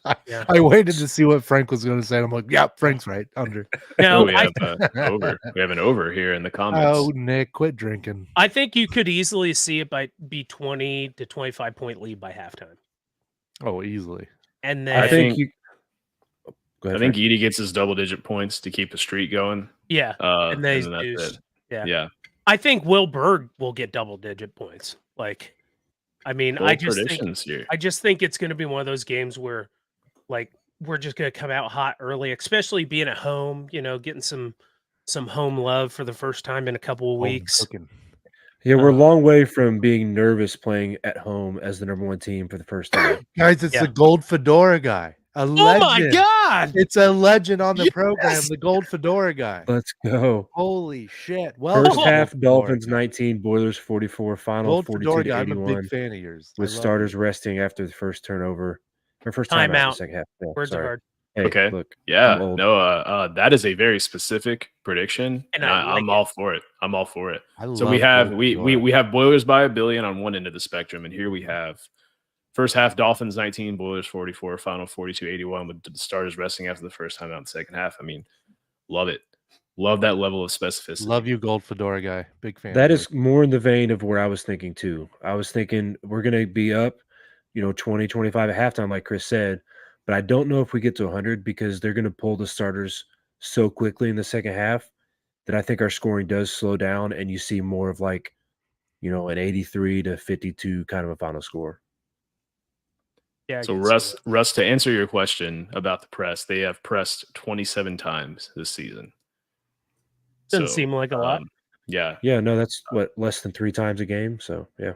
I waited to see what Frank was going to say. And I'm like, yeah, Frank's right. Under. No, we have over. We have an over here in the comments. Oh, Nick, quit drinking. I think you could easily see it be 20 to 25 point lead by halftime. Oh, easily. And then I think you. Go ahead, I think Frank. Edie gets his double-digit points to keep the streak going. yeah, And then then that's it. Yeah. I think Will Berg will get double-digit points. Like, I mean, Bold I just predictions here. think it's going to be one of those games where, like, we're just going to come out hot early, especially being at home. You know, getting some home love for the first time in a couple of weeks. Yeah, we're a long way from being nervous playing at home as the number 1 team for the first time. Guys, it's the gold fedora guy. A legend. Oh my God! It's a legend on the program, the gold fedora guy. Let's go. Holy shit. Well, First half, Dolphins 19, Boilers 44, final gold 42 fedora to guy. I'm a 81. big fan of yours. With starters resting after the first turnover. Or first time out. Second half. Yeah, Words are hard. Hey, okay. Look, yeah. No. That is a very specific prediction, and I'm all for it. I'm all for it. So we have Boilers by $1 billion on one end of the spectrum, and here we have first half Dolphins 19, Boilers 44, final 42-81 with the starters resting after the first time out in the second half. I mean, love it. Love that level of specificity. Love you, gold fedora guy. Big fan. That is more in the vein of where I was thinking too. I was thinking we're going to be up, 20, 25 at halftime, like Chris said. But I don't know if we get to 100 because they're going to pull the starters so quickly in the second half that I think our scoring does slow down and you see more of like, an 83 to 52 kind of a final score. Yeah. So Russ, to answer your question about the press, they have pressed 27 times this season. Doesn't seem like a lot. Yeah. Yeah, no, that's less than 3 times a game. So yeah.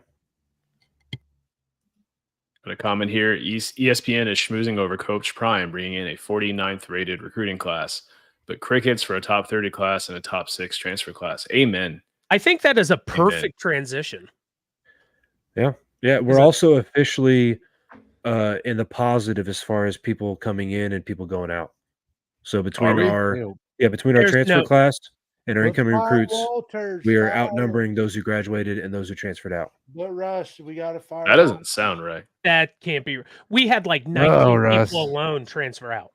Got a comment here. ESPN is schmoozing over Coach Prime, bringing in a 49th rated recruiting class, but crickets for a top 30 class and a top 6 transfer class. Amen. I think that is a perfect transition. Yeah. Yeah. We're also officially in the positive as far as people coming in and people going out. So between our transfer class and our incoming recruits, we are outnumbering those who graduated and those who transferred out. But Rush, we got to fire. That doesn't sound right. That can't be. We had like 19 people alone transfer out.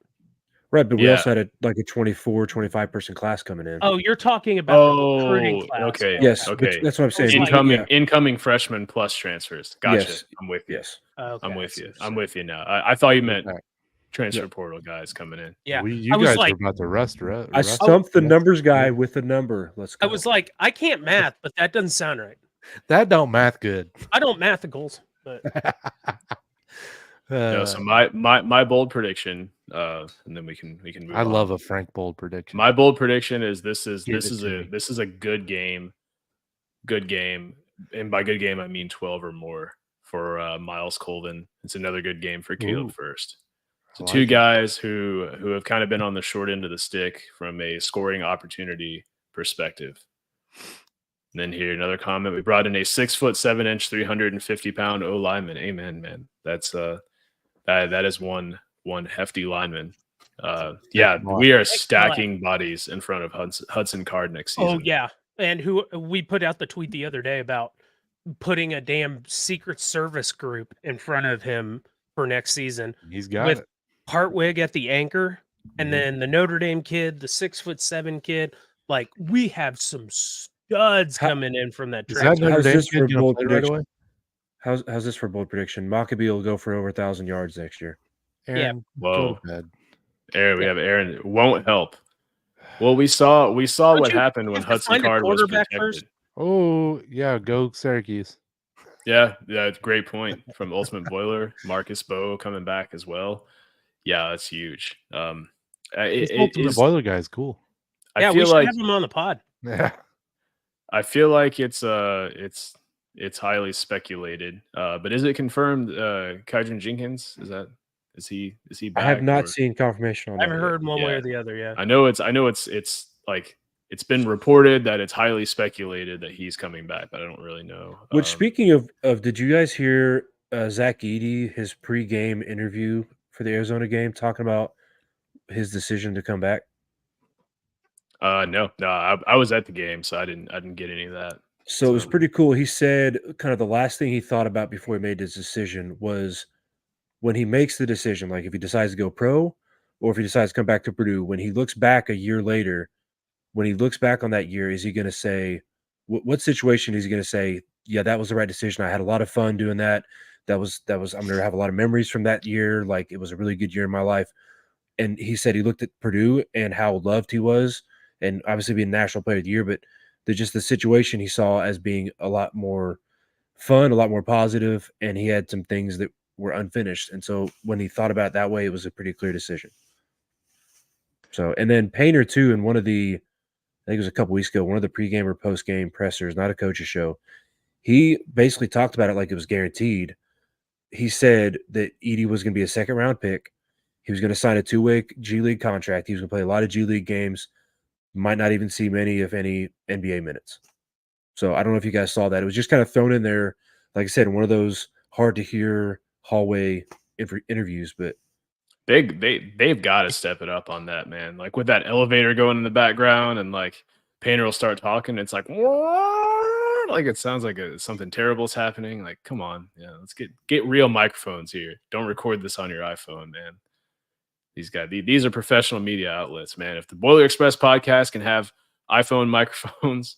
Right, but we also had a 24, 25 person class coming in. Oh, you're talking about the recruiting class. Okay. Yes. Okay. That's what I'm saying. Incoming freshmen plus transfers. Gotcha. Yes. I'm with you. Yes. Okay. I'm with you. I'm with you now. I thought you meant transfer portal guys coming in. Yeah. You guys were about to rest. I stumped the numbers guy with a number. Let's go. I was like, I can't math, but that doesn't sound right. That don't math good. I don't math the goals, but so my bold prediction, and then we can move I on. love a Frank bold prediction. My bold prediction is this is a good game. Good game. And by good game I mean 12 or more for Miles Colvin. It's another good game for Caleb First. So two guys who have kind of been on the short end of the stick from a scoring opportunity perspective. And then here another comment. We brought in a 6'7", 350-pound O lineman. Amen, man. That's that is one hefty lineman. We are stacking bodies in front of Hudson Card next season. Oh yeah, and who we put out the tweet the other day about putting a damn Secret Service group in front of him for next season. He's got with it. Hartwig at the anchor, and then the Notre Dame kid, the 6'7" kid. Like we have some studs coming in from that. How's this for bold prediction? How's this for bold prediction? Maccabee will go for over 1,000 yards next year. Aaron, whoa, Aaron, we have Aaron. Won't help. Well, we saw what happened when Hudson Card was protected. Oh yeah, go Syracuse. Yeah, great point from Ultimate Boiler. Marcus Bowe coming back as well. Yeah, that's huge. Ultimate Boiler guy is cool. We should have him on the pod. Yeah, I feel like it's highly speculated. But is it confirmed? Kydron Jenkins is he back? I have not seen confirmation on that. I haven't heard one way or the other yet. I know it's like it's been reported that it's highly speculated that he's coming back, but I don't really know. Which speaking of, did you guys hear Zach Edey, his pre-game interview for the Arizona game, talking about his decision to come back? No, I was at the game, so I didn't get any of that. So it was pretty cool. He said kind of the last thing he thought about before he made his decision was when he makes the decision, like if he decides to go pro or if he decides to come back to Purdue, when he looks back a year later, when he looks back on that year, is he going to say, what situation is he going to say, yeah, that was the right decision. I had a lot of fun doing that. I'm going to have a lot of memories from that year. Like it was a really good year in my life. And he said he looked at Purdue and how loved he was, and obviously being National Player of the Year, but the situation he saw as being a lot more fun, a lot more positive, and he had some things that were unfinished. And so when he thought about it that way, it was a pretty clear decision. So, and then Painter too, in one of the, I think it was a couple weeks ago, one of the pregame or postgame pressers, not a coach's show, he basically talked about it like it was guaranteed. He said that Edey was going to be a second round pick. He was going to sign a 2-way G League contract. He was going to play a lot of G League games, might not even see many, if any, NBA minutes. So I don't know if you guys saw that. It was just kind of thrown in there, like I said, in one of those hard to hear hallway interviews. But they've got to step it up on that, man. Like with that elevator going in the background, and like Painter will start talking. It's like, like it sounds like something terrible is happening. Like, come on, yeah, let's get real microphones here. Don't record this on your iPhone, man. These are professional media outlets, man. If the Boiler Express podcast can have iPhone microphones,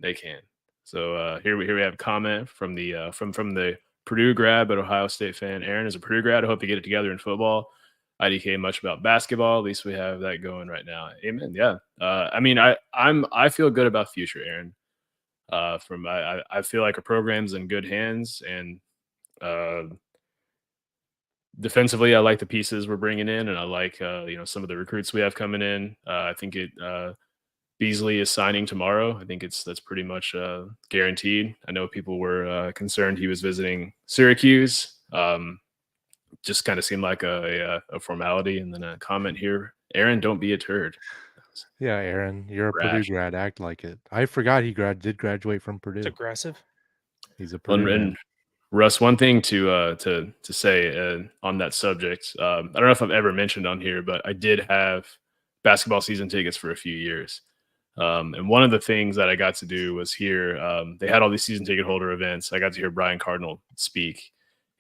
they can. So here we have a comment from the from the Purdue grad but Ohio State fan. Aaron is a Purdue grad. I hope to get it together in football. IDK much about basketball. At least we have that going right now. Amen. Yeah. I mean, I feel good about future, Aaron. I feel like our program's in good hands, and defensively, I like the pieces we're bringing in, and I like some of the recruits we have coming in. I think Beasley is signing tomorrow. I think that's pretty much guaranteed. I know people were concerned he was visiting Syracuse. Just kind of seemed like a formality. And then a comment here, Aaron, don't be a turd. Yeah, Aaron, you're a Purdue grad. Act like it. I forgot he did graduate from Purdue. It's aggressive. He's a Purdue grad. Russ, one thing to say on that subject, I don't know if I've ever mentioned on here, but I did have basketball season tickets for a few years. And one of the things that I got to do was hear, they had all these season ticket holder events. I got to hear Brian Cardinal speak,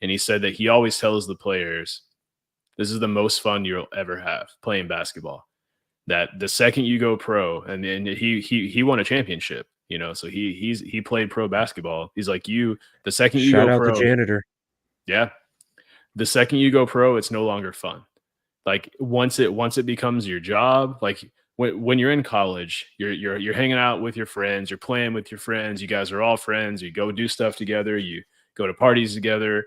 and he said that he always tells the players, this is the most fun you'll ever have playing basketball. That the second you go pro, and he won a championship, so he played pro basketball. He's like, the second you shout go out pro, the janitor. Yeah. The second you go pro, it's no longer fun. Like once it becomes your job, like when you're in college, you're hanging out with your friends, you're playing with your friends, you guys are all friends, you go do stuff together, you go to parties together.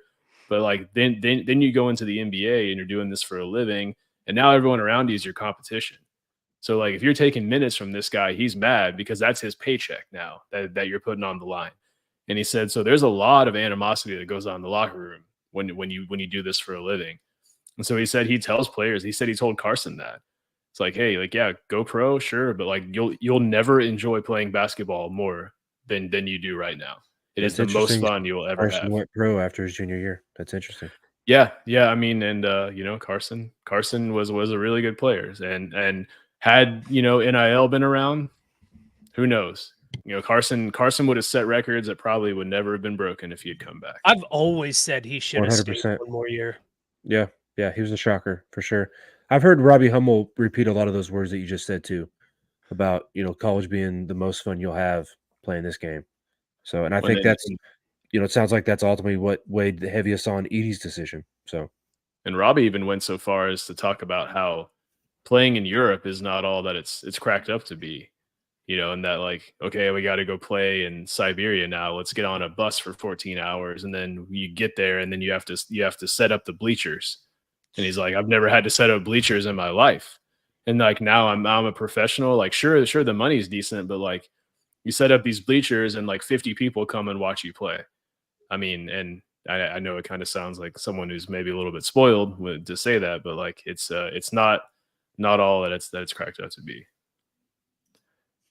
But like then you go into the NBA and you're doing this for a living, and now everyone around you is your competition. So like if you're taking minutes from this guy, he's mad because that's his paycheck now that you're putting on the line. And he said, so there's a lot of animosity that goes on in the locker room when you do this for a living. And so he said he tells players, he told Carson that. It's like, hey, like, yeah, go pro, sure, but like you'll never enjoy playing basketball more than you do right now. It is the most fun you'll ever have. Carson went pro after his junior year. That's interesting. Yeah. I mean, and Carson was a really good player, and had NIL been around, who knows? Carson would have set records that probably would never have been broken if he had come back. I've always said he should have stayed 100%. one more year. Yeah, he was a shocker for sure. I've heard Robbie Hummel repeat a lot of those words that you just said too, about college being the most fun you'll have playing this game. So, and I think that's it sounds like that's ultimately what weighed the heaviest on Edey's decision. So, and Robbie even went so far as to talk about how playing in Europe is not all that it's cracked up to be. And that like, okay, we got to go play in Siberia now. Let's get on a bus for 14 hours. And then you get there and then you have to set up the bleachers. And he's like, I've never had to set up bleachers in my life. And like, now I'm a professional. Like, sure, the money's decent, but like you set up these bleachers and like 50 people come and watch you play. I mean, and I know it kind of sounds like someone who's maybe a little bit spoiled to say that, but like, it's not all that it's cracked up to be.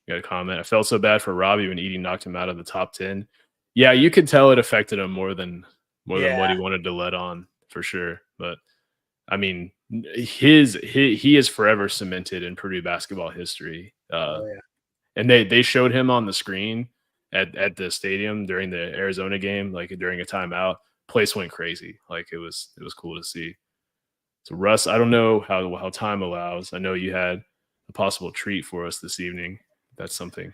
Got a comment. I felt so bad for Robbie when Edey knocked him out of the top 10. Yeah, you could tell it affected him more than what he wanted to let on, for sure. But I mean, he is forever cemented in Purdue basketball history. And they showed him on the screen at the stadium during the Arizona game, like during a timeout. place went crazy. Like it was cool to see. So Russ, I don't know how time allows. I know you had a possible treat for us this evening. That's something.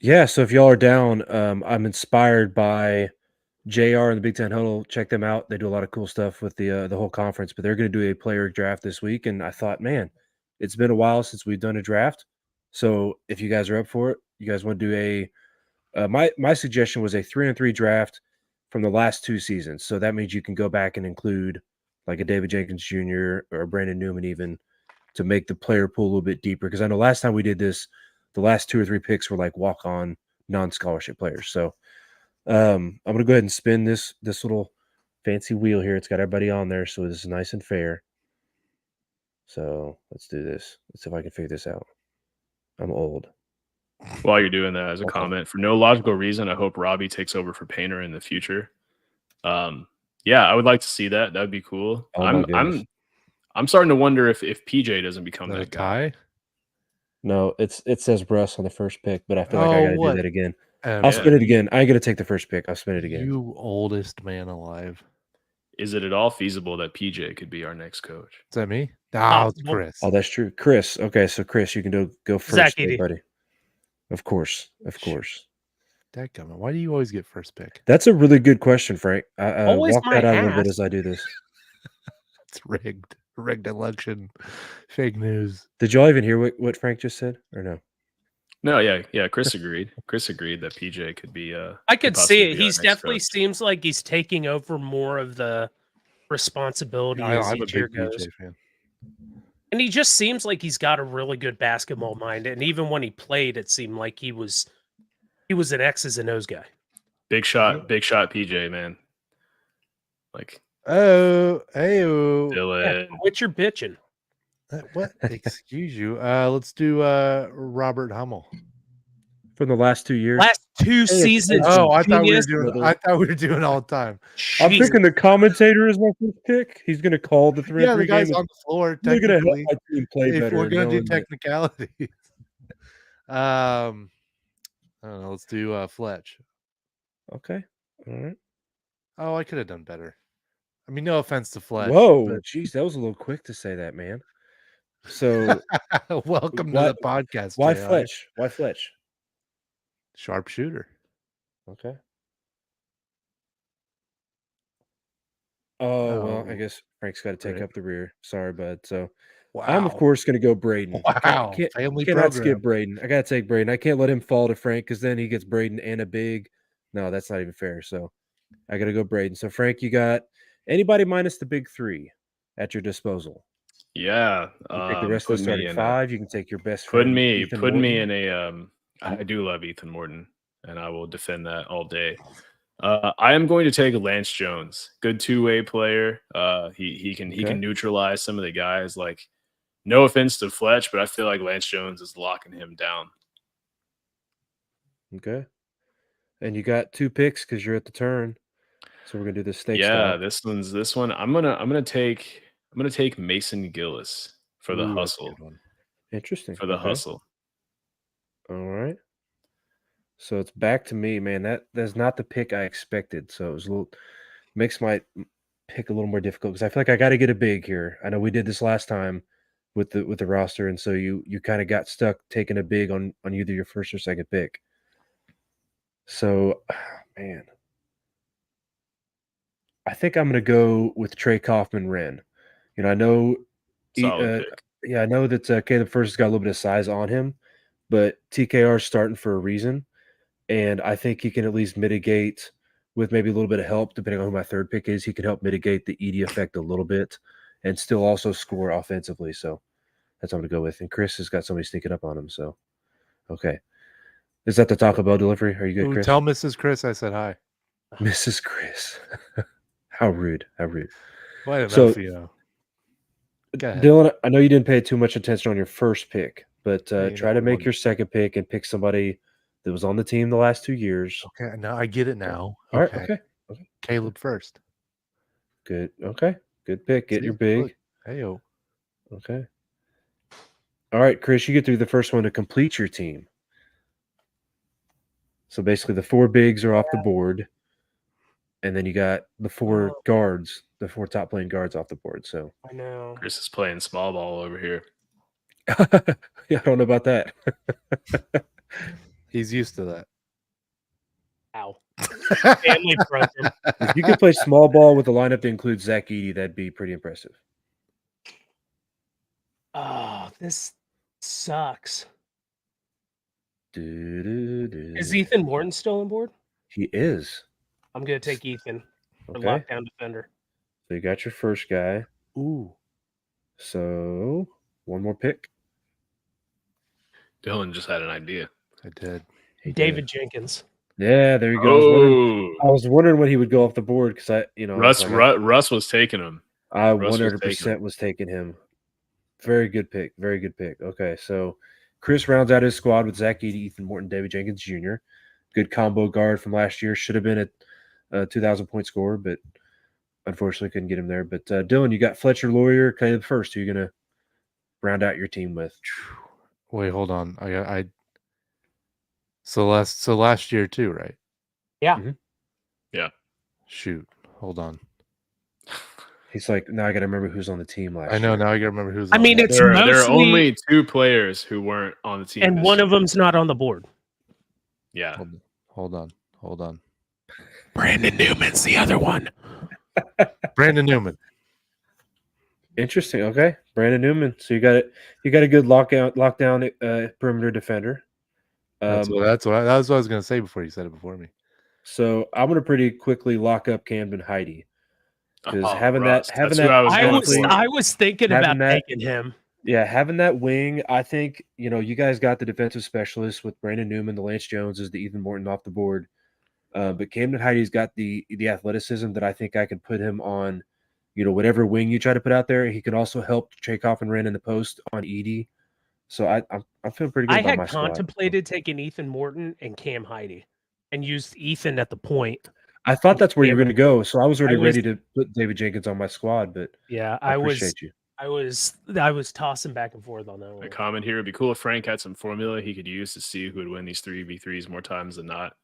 Yeah, so if y'all are down, I'm inspired by JR and the Big Ten Huddle. Check them out. They do a lot of cool stuff with the whole conference, but they're going to do a player draft this week. And I thought, man, it's been a while since we've done a draft. So if you guys are up for it, you guys want to do my suggestion was a 3-3 draft from the last 2 seasons. So that means you can go back and include like a David Jenkins Jr. or a Brandon Newman even to make the player pool a little bit deeper. Because I know last time we did this, the last 2 or 3 picks were like walk-on non-scholarship players. So I'm going to go ahead and spin this little fancy wheel here. It's got everybody on there, so this is nice and fair. So let's do this. Let's see if I can figure this out. I'm old. While you're doing that, as a comment, for no logical reason, I hope Robbie takes over for Painter in the future. Yeah, I would like to see that. That would be cool. Oh, I'm starting to wonder if PJ doesn't become that guy. No, it says Russ on the first pick, but I feel like I got to do that again. I'll spin it again. I ain't gonna take the first pick. I'll spin it again. You oldest man alive. Is it at all feasible that PJ could be our next coach? Is that me? No, it's Chris. Oh, that's true. Chris. Okay, so Chris, you can go first, buddy. Of course. Dadgummit, why do you always get first pick? That's a really good question, Frank. Always walk that out a little bit as I do this. It's rigged. Rigged election. Fake news. Did y'all even hear what Frank just said, or no? No, yeah. Chris agreed. Chris agreed that PJ could be. I could see it. He's definitely seems like he's taking over more of the responsibility as each year goes. And he just seems like he's got a really good basketball mind. And even when he played, it seemed like he was an X's and O's guy. Big shot, PJ, man. Like, hey, yeah, quit your bitching. What? Excuse you. Let's do Robert Hummel. From the last 2 years. Last 2 seasons. Oh, I thought we were doing all the time. I'm picking the commentator as my first pick. He's going to call the 3-3 the guy's on the floor. They're going to help my team play if better. We're going to do technicalities. I don't know. Let's do Fletch. Okay. All right. Oh, I could have done better. I mean, no offense to Fletch. Whoa, jeez, that was a little quick to say that, man. So, welcome to the podcast. Why JR. Fletch? Why Fletch? Sharpshooter. Okay. Oh, well, I guess Frank's got to take up the rear. Sorry, bud. So, I'm, of course, going to go Braden. Wow. Cannot skip Braden. I got to take Braden. I can't let him fall to Frank because then he gets Braden and a big. No, that's not even fair. So, I got to go Braden. So, Frank, you got anybody minus the big 3 at your disposal. Yeah. You take the rest of the starting 5. You can take your best friend. Put me in a I do love Ethan Morton, and I will defend that all day. I am going to take Lance Jones. Good 2-way player. He can neutralize some of the guys. Like, no offense to Fletch, but I feel like Lance Jones is locking him down. Okay. And you got 2 picks because you're at the turn. So we're gonna do this snake. Yeah, this one. I'm gonna take Mason Gillis for the hustle. Interesting. For the hustle. All right. So it's back to me, man. That's not the pick I expected. So it was makes my pick a little more difficult because I feel like I got to get a big here. I know we did this last time with the roster, and so you kind of got stuck taking a big on either your first or second pick. So, man, I think I'm going to go with Trey Kaufman-Renn. I know, I know that Caleb First has got a little bit of size on him, but TKR is starting for a reason, and I think he can at least mitigate with maybe a little bit of help, depending on who my third pick is. He can help mitigate the Edey effect a little bit and still also score offensively. So that's what I'm going to go with. And Chris has got somebody sneaking up on him. So, okay. Is that the Taco Bell delivery? Are you good, Chris? Tell Mrs. Chris I said hi. Mrs. Chris. How rude. How rude. Why so, Dylan, I know you didn't pay too much attention on your first pick, but try to make your second pick and pick somebody that was on the team the last 2 years. Okay, now I get it now. All right, okay. Caleb First. Good. Okay. Good pick. Get your big. Hey-o. Okay. All right, Chris, you get through the first one to complete your team. So basically the 4 bigs are off the board. and then you got the four guards, the four top playing guards off the board. So I know. Chris is playing small ball over here. yeah, I don't know about that. He's used to that. Ow. Family program. If you could play small ball with a lineup that includes Zach Edey, that'd be pretty impressive. Oh, this sucks. Is He Ethan Morton still on board? is. I'm going to take Ethan for Okay. lockdown defender. So you got your first guy. Ooh. So one more pick. Dylan just had an idea. I did. He David did. Jenkins. Yeah, there you go. I was wondering when he would go off the board because Russ was taking him. I 100% was taking him. Very good pick. Very good pick. Okay, so Chris rounds out his squad with Zach Edey, Ethan Morton, David Jenkins Jr. Good combo guard from last year. Should have been a 2,000-point scorer, but unfortunately couldn't get him there. But Dylan, you got Fletcher Lawyer, Caleb First. Who are you going to round out your team with? Wait, hold on. So last year too, right? Yeah. Mm-hmm. Yeah. Shoot. Hold on. He's like, now I got to remember who's on the team last year. I know. Now I got to remember who's. I mean, it's there mostly are only 2 players who weren't on the team, and one of them's not on the board. Yeah. Hold on. Brandon Newman's the other one. Brandon Newman. Interesting. Okay, Brandon Newman. So you got it. You got a good lockdown perimeter defender. That's what I was going to say before you said it before me. So I'm going to pretty quickly lock up Camden Heidi because I was thinking about taking him. Yeah, having that wing, I think you guys got the defensive specialist with Brandon Newman, the Lance Joneses, the Ethan Morton off the board, but Camden Heidi's got the athleticism that I think I can put him on. Whatever wing you try to put out there, he can also help Trakoff and Wren in the post on Edey. So I'm feeling pretty good about my squad. I had contemplated taking Ethan Morton and Cam Heidi and used Ethan at the point. I thought that's where you were going to go, so I was already ready to put David Jenkins on my squad, but yeah, I appreciate you. I was tossing back and forth on that one. A comment here: it'd be cool if Frank had some formula he could use to see who would win these 3v3s more times than not.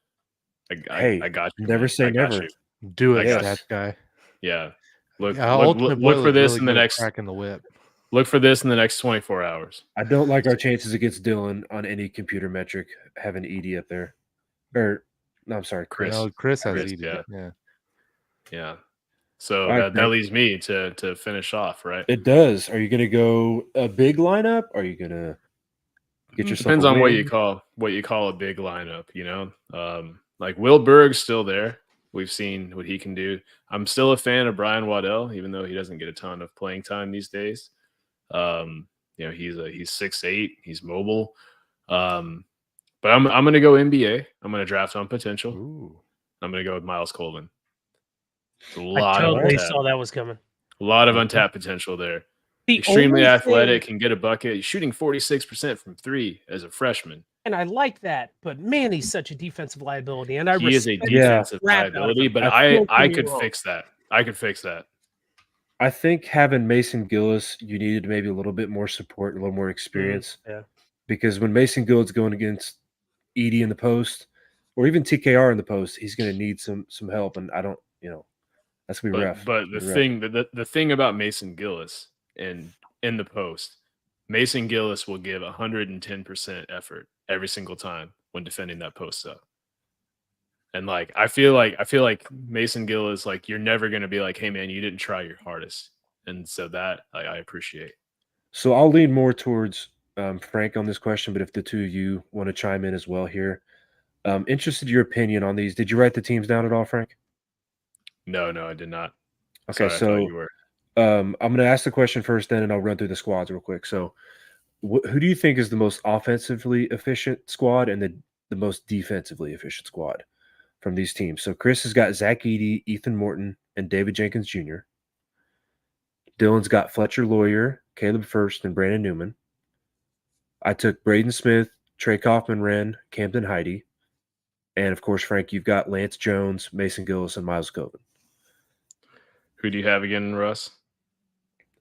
I got you. Never say never. Do it, that guy. Yeah. Look for this in the next cracking the whip. Look for this in the next 24 hours. I don't like our chances against Dylan on any computer metric having Edey up there. No, I'm sorry, Chris. No, Chris has Edey. Yeah. So that leaves me to finish off, right? It does. Are you going to go a big lineup? Are you going to get yourself? Depends on what you call a big lineup. Like Will Berg's still there. We've seen what he can do. I'm still a fan of Brian Waddell, even though he doesn't get a ton of playing time these days. He's 6'8", he's mobile. But I'm going to go NBA. I'm going to draft on potential. Ooh. I'm going to go with Miles Colvin. I totally saw that was coming. A lot of untapped potential there. Extremely athletic, can get a bucket. He's shooting 46% from 3 as a freshman. And I like that, but man, he's such a defensive liability. And he is a defensive liability, but I could fix that. I think having Mason Gillis, you needed maybe a little bit more support, a little more experience. Because when Mason Gillis going against Edey in the post, or even TKR in the post, he's going to need some help. And I don't, that's gonna be rough. But the thing about Mason Gillis in the post, Mason Gillis will give 110% effort every single time when defending that post up. And I feel like Mason Gillis, you're never going to be like, hey man, you didn't try your hardest. And so that I appreciate. So I'll lean more towards Frank on this question, but if the two of you want to chime in as well here, interested in your opinion on these. Did you write the teams down at all, Frank? No, I did not. Okay, sorry, you were. I'm going to ask the question first, then, and I'll run through the squads real quick. So, who do you think is the most offensively efficient squad and the most defensively efficient squad from these teams? So, Chris has got Zach Edey, Ethan Morton, and David Jenkins Jr. Dylan's got Fletcher Lawyer, Caleb First, and Brandon Newman. I took Braden Smith, Trey Kaufman-Wren, Camden Heidi. And, of course, Frank, you've got Lance Jones, Mason Gillis, and Miles Colvin. Who do you have again, Russ?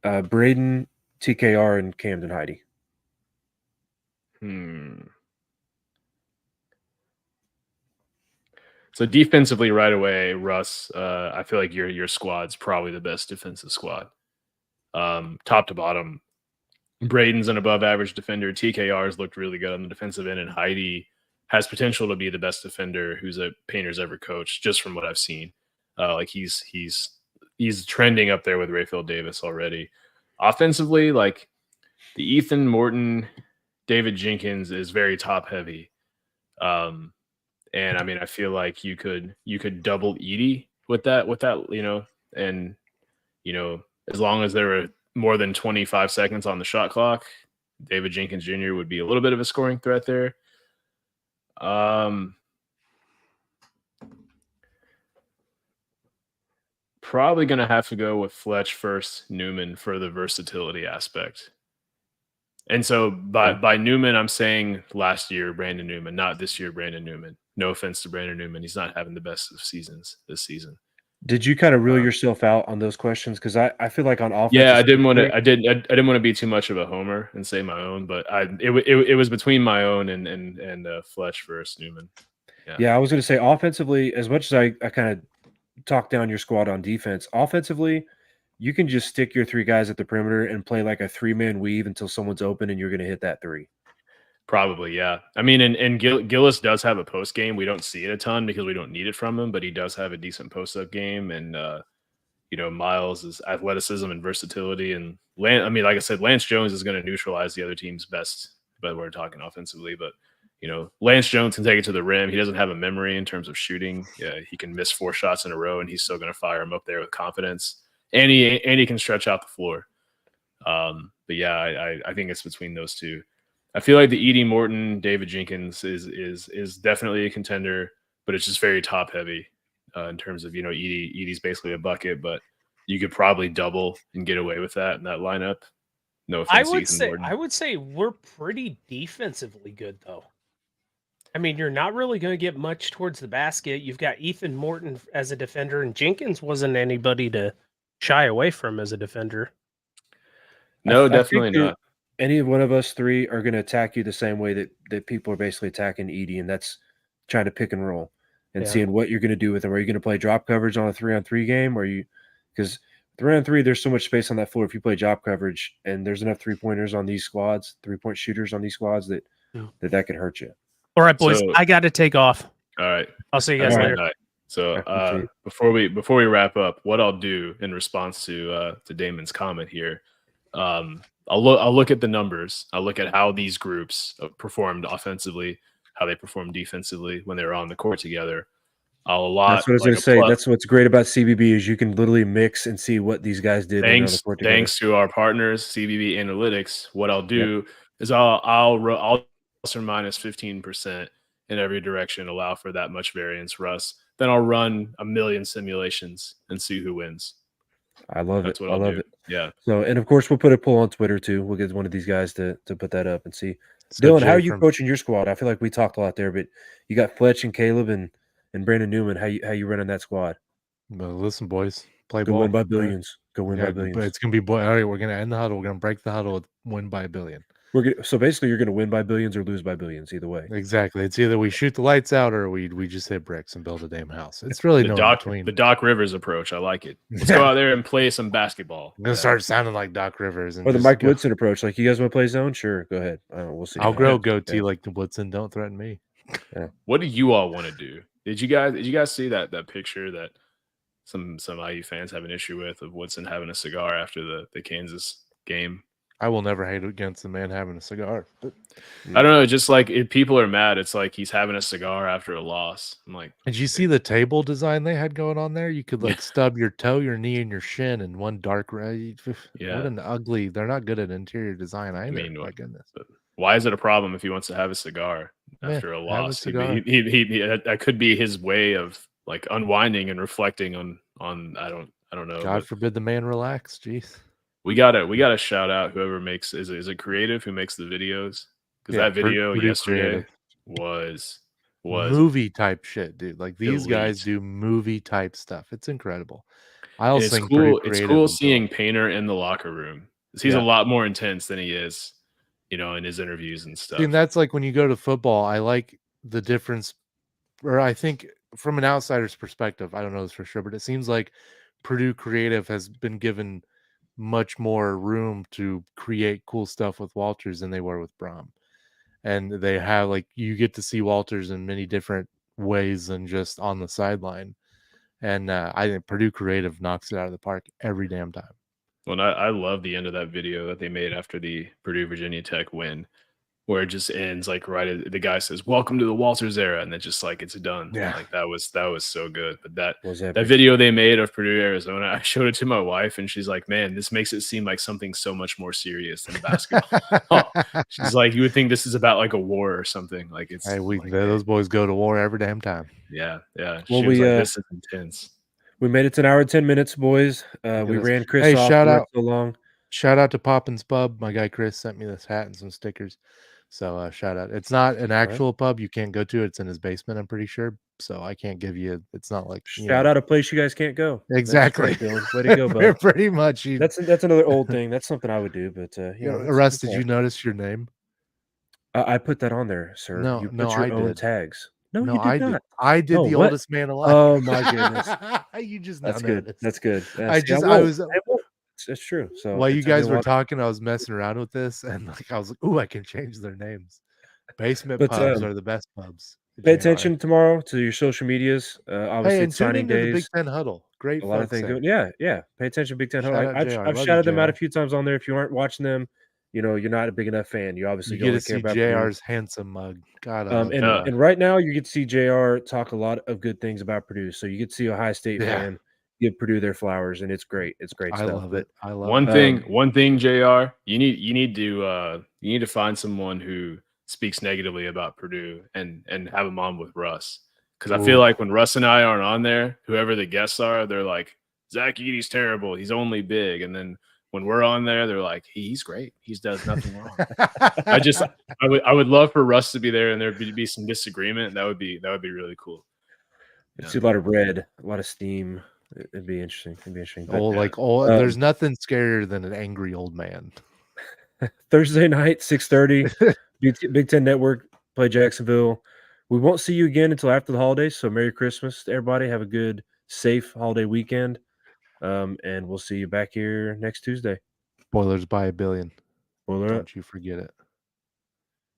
Braden, TKR, and Camden Heidi. So defensively, right away, Russ, I feel like your squad's probably the best defensive squad. Top to bottom, Braden's an above average defender. TKR's looked really good on the defensive end, and Heidi has potential to be the best defender who's a Painter's ever coached, just from what I've seen. Like he's trending up there with Rayfield Davis already. Offensively, like the Ethan Morton, David Jenkins is very top heavy. And I mean, I feel like you could double Edie with that, and as long as there were more than 25 seconds on the shot clock, David Jenkins Jr. would be a little bit of a scoring threat there. Probably going to have to go with Fletch first, Newman for the versatility aspect. And so by Newman, I'm saying last year, Brandon Newman, not this year, Brandon Newman. No offense to Brandon Newman. He's not having the best of seasons this season. Did you kind of rule yourself out on those questions? Because I feel like on offense, yeah, I didn't want to be too much of a homer and say my own, but it was between my own and Fletch versus Newman. Yeah, I was going to say offensively, as much as I kind of talk down your squad on defense, offensively, you can just stick your three guys at the perimeter and play like a 3-man weave until someone's open and you're going to hit that three. Probably, yeah. I mean, and Gillis does have a post game. We don't see it a ton because we don't need it from him, but he does have a decent post up game. And Miles' athleticism and versatility, and like I said, Lance Jones is going to neutralize the other team's best. But we're talking offensively, but Lance Jones can take it to the rim. He doesn't have a memory in terms of shooting. Yeah, he can miss 4 shots in a row, and he's still going to fire them up there with confidence. And he can stretch out the floor. But yeah, I think it's between those two. I feel like the Edie Morton, David Jenkins is definitely a contender, but it's just very top heavy in terms of Edie's basically a bucket, but you could probably double and get away with that in that lineup. No offense, I would say we're pretty defensively good though. I mean, you're not really going to get much towards the basket. You've got Ethan Morton as a defender, and Jenkins wasn't anybody to shy away from as a defender. No, definitely not. Any of one of us three are going to attack you the same way that people are basically attacking Edie, and that's trying to pick and roll and seeing what you're going to do with them. Are you going to play drop coverage on a 3-on-3 game, or because 3-on-3 there's so much space on that floor. If you play drop coverage and there's enough 3-pointers on these squads, 3-point shooters on these squads that could hurt you. All right, boys, I got to take off. All right, I'll see you guys later. Right. So before we wrap up, what I'll do in response to Damon's comment here. I'll look at the numbers. I'll look at how these groups performed offensively, how they performed defensively when they were on the court together. That's what I was going to say. That's what's great about CBB is you can literally mix and see what these guys did. Thanks to our partners, CBB Analytics. What I'll do is I'll plus or minus 15% in every direction, allow for that much variance, Russ. Then I'll run a million simulations and see who wins. I love it. I love it. Yeah. So, and of course, we'll put a poll on Twitter too. We'll get one of these guys to put that up and see. Dylan, how are you coaching your squad? I feel like we talked a lot there, but you got Fletch and Caleb and Brandon Newman. How you running that squad? Well, listen, boys, play Go ball. Win by billions. Go win by billions. But it's gonna be all right. We're gonna end the huddle. We're gonna break the huddle. Win by a billion. So basically, you're gonna win by billions or lose by billions. Either way. Exactly. It's either we shoot the lights out or we just hit bricks and build a damn house. It's really the Doc Rivers approach. I like it. Let's go out there and play some basketball. I'm gonna start sounding like Doc Rivers or the Mike Woodson approach. Like, you guys want to play zone? Sure, go ahead. We'll see. I'll grow goatee like the Woodson. Don't threaten me. Yeah. What do you all want to do? Did you guys see that picture that some IU fans have an issue with of Woodson having a cigar after the Kansas game? I will never hate against the man having a cigar. But I don't know. Just like if people are mad, it's like he's having a cigar after a loss. I'm like, did you see the table design they had going on there? You could like stub your toe, your knee, and your shin in one dark. Yeah, what an ugly. They're not good at interior design either. I mean, my goodness. Why is it a problem if he wants to have a cigar after a loss? That could be his way of like unwinding and reflecting on. I don't know. God forbid the man relax. Jeez. We gotta shout out whoever makes is it creative who makes the videos, because that video yesterday was movie type shit, dude. Like these guys do movie type stuff. It's incredible. It's cool seeing Painter in the locker room. He's a lot more intense than he is, in his interviews and stuff. And that's like when you go to football. I like the difference, or I think from an outsider's perspective, I don't know this for sure, but it seems like Purdue Creative has been given much more room to create cool stuff with Walters than they were with Brom. And they have, like, you get to see Walters in many different ways than just on the sideline. And I think Purdue Creative knocks it out of the park every damn time. Well, I love the end of that video that they made after the Purdue Virginia Tech win, where it just ends like right at the guy says, "Welcome to the Walters era," and then just like it's done. Yeah. Like that was so good. But that Was that epic. video they made of Purdue, Arizona, I showed it to my wife, and she's like, "Man, this makes it seem like something so much more serious than basketball." She's like, "You would think this is about like a war or something." Like it's Hey, like, those boys go to war every damn time. yeah. Well, She was we, like, "This is intense." We made it to an hour and 10 minutes, boys. Look We at this. ran Chris Hey, off. shout We went out. so long. Shout out to Poppin's Pub. My guy Chris sent me this hat and some stickers. So shout out. It's not an actual pub. You can't go to it. It's in his basement, I'm pretty sure. So I can't give you. It's not like Shout out a place you guys can't go. Exactly. That's right, Dylan. Way to go, bud. Pretty much. That's another old thing. That's something I would do, but you know, Russ, did you notice your name? I put that on there, sir. No, you put no, your I own did. tags. No, No, you did I not. did. I did Oh, the what? oldest man alive. Oh my goodness. You just That's now good. noticed. That's good. That's true. So while you it took me guys a were while. talking, I was messing around with this, and like I was like, "Ooh, I can change their names." Basement But, pubs are the best pubs. Pay JR. attention tomorrow to your social medias. Obviously, Hey, and it's tune signing into the Big days. Ten Huddle. Great A lot of folks things there. going. Yeah. Pay attention, Big Ten. Shout out I've JR. I've Love shouted you, them out a JR. few times on there. If you aren't watching them, you know you're not a big enough fan. You obviously You get only to care see about Purdue. JR's handsome mug. God, I love JR. And right now you get to see JR talk a lot of good things about Purdue. So you get to see a Ohio State fan give Purdue their flowers, and it's great. It's great I stuff. love But it. I love One it. thing, JR, you need to find someone who speaks negatively about Purdue and have them on with Russ. Because I feel like when Russ and I aren't on there, whoever the guests are, they're like, Zach Edey's terrible. He's only big. And then when we're on there, they're like, he's great. He does nothing wrong. I would love for Russ to be there and there be some disagreement. That would be really cool. I see a lot of red, a lot of steam. It'd be interesting. But, there's nothing scarier than an angry old man. Thursday night, 6:30, Big Ten Network play Jacksonville. We won't see you again until after the holidays. So Merry Christmas to everybody. Have a good, safe holiday weekend. And we'll see you back here next Tuesday. Boilers by a billion. Boiler up. Don't you forget it.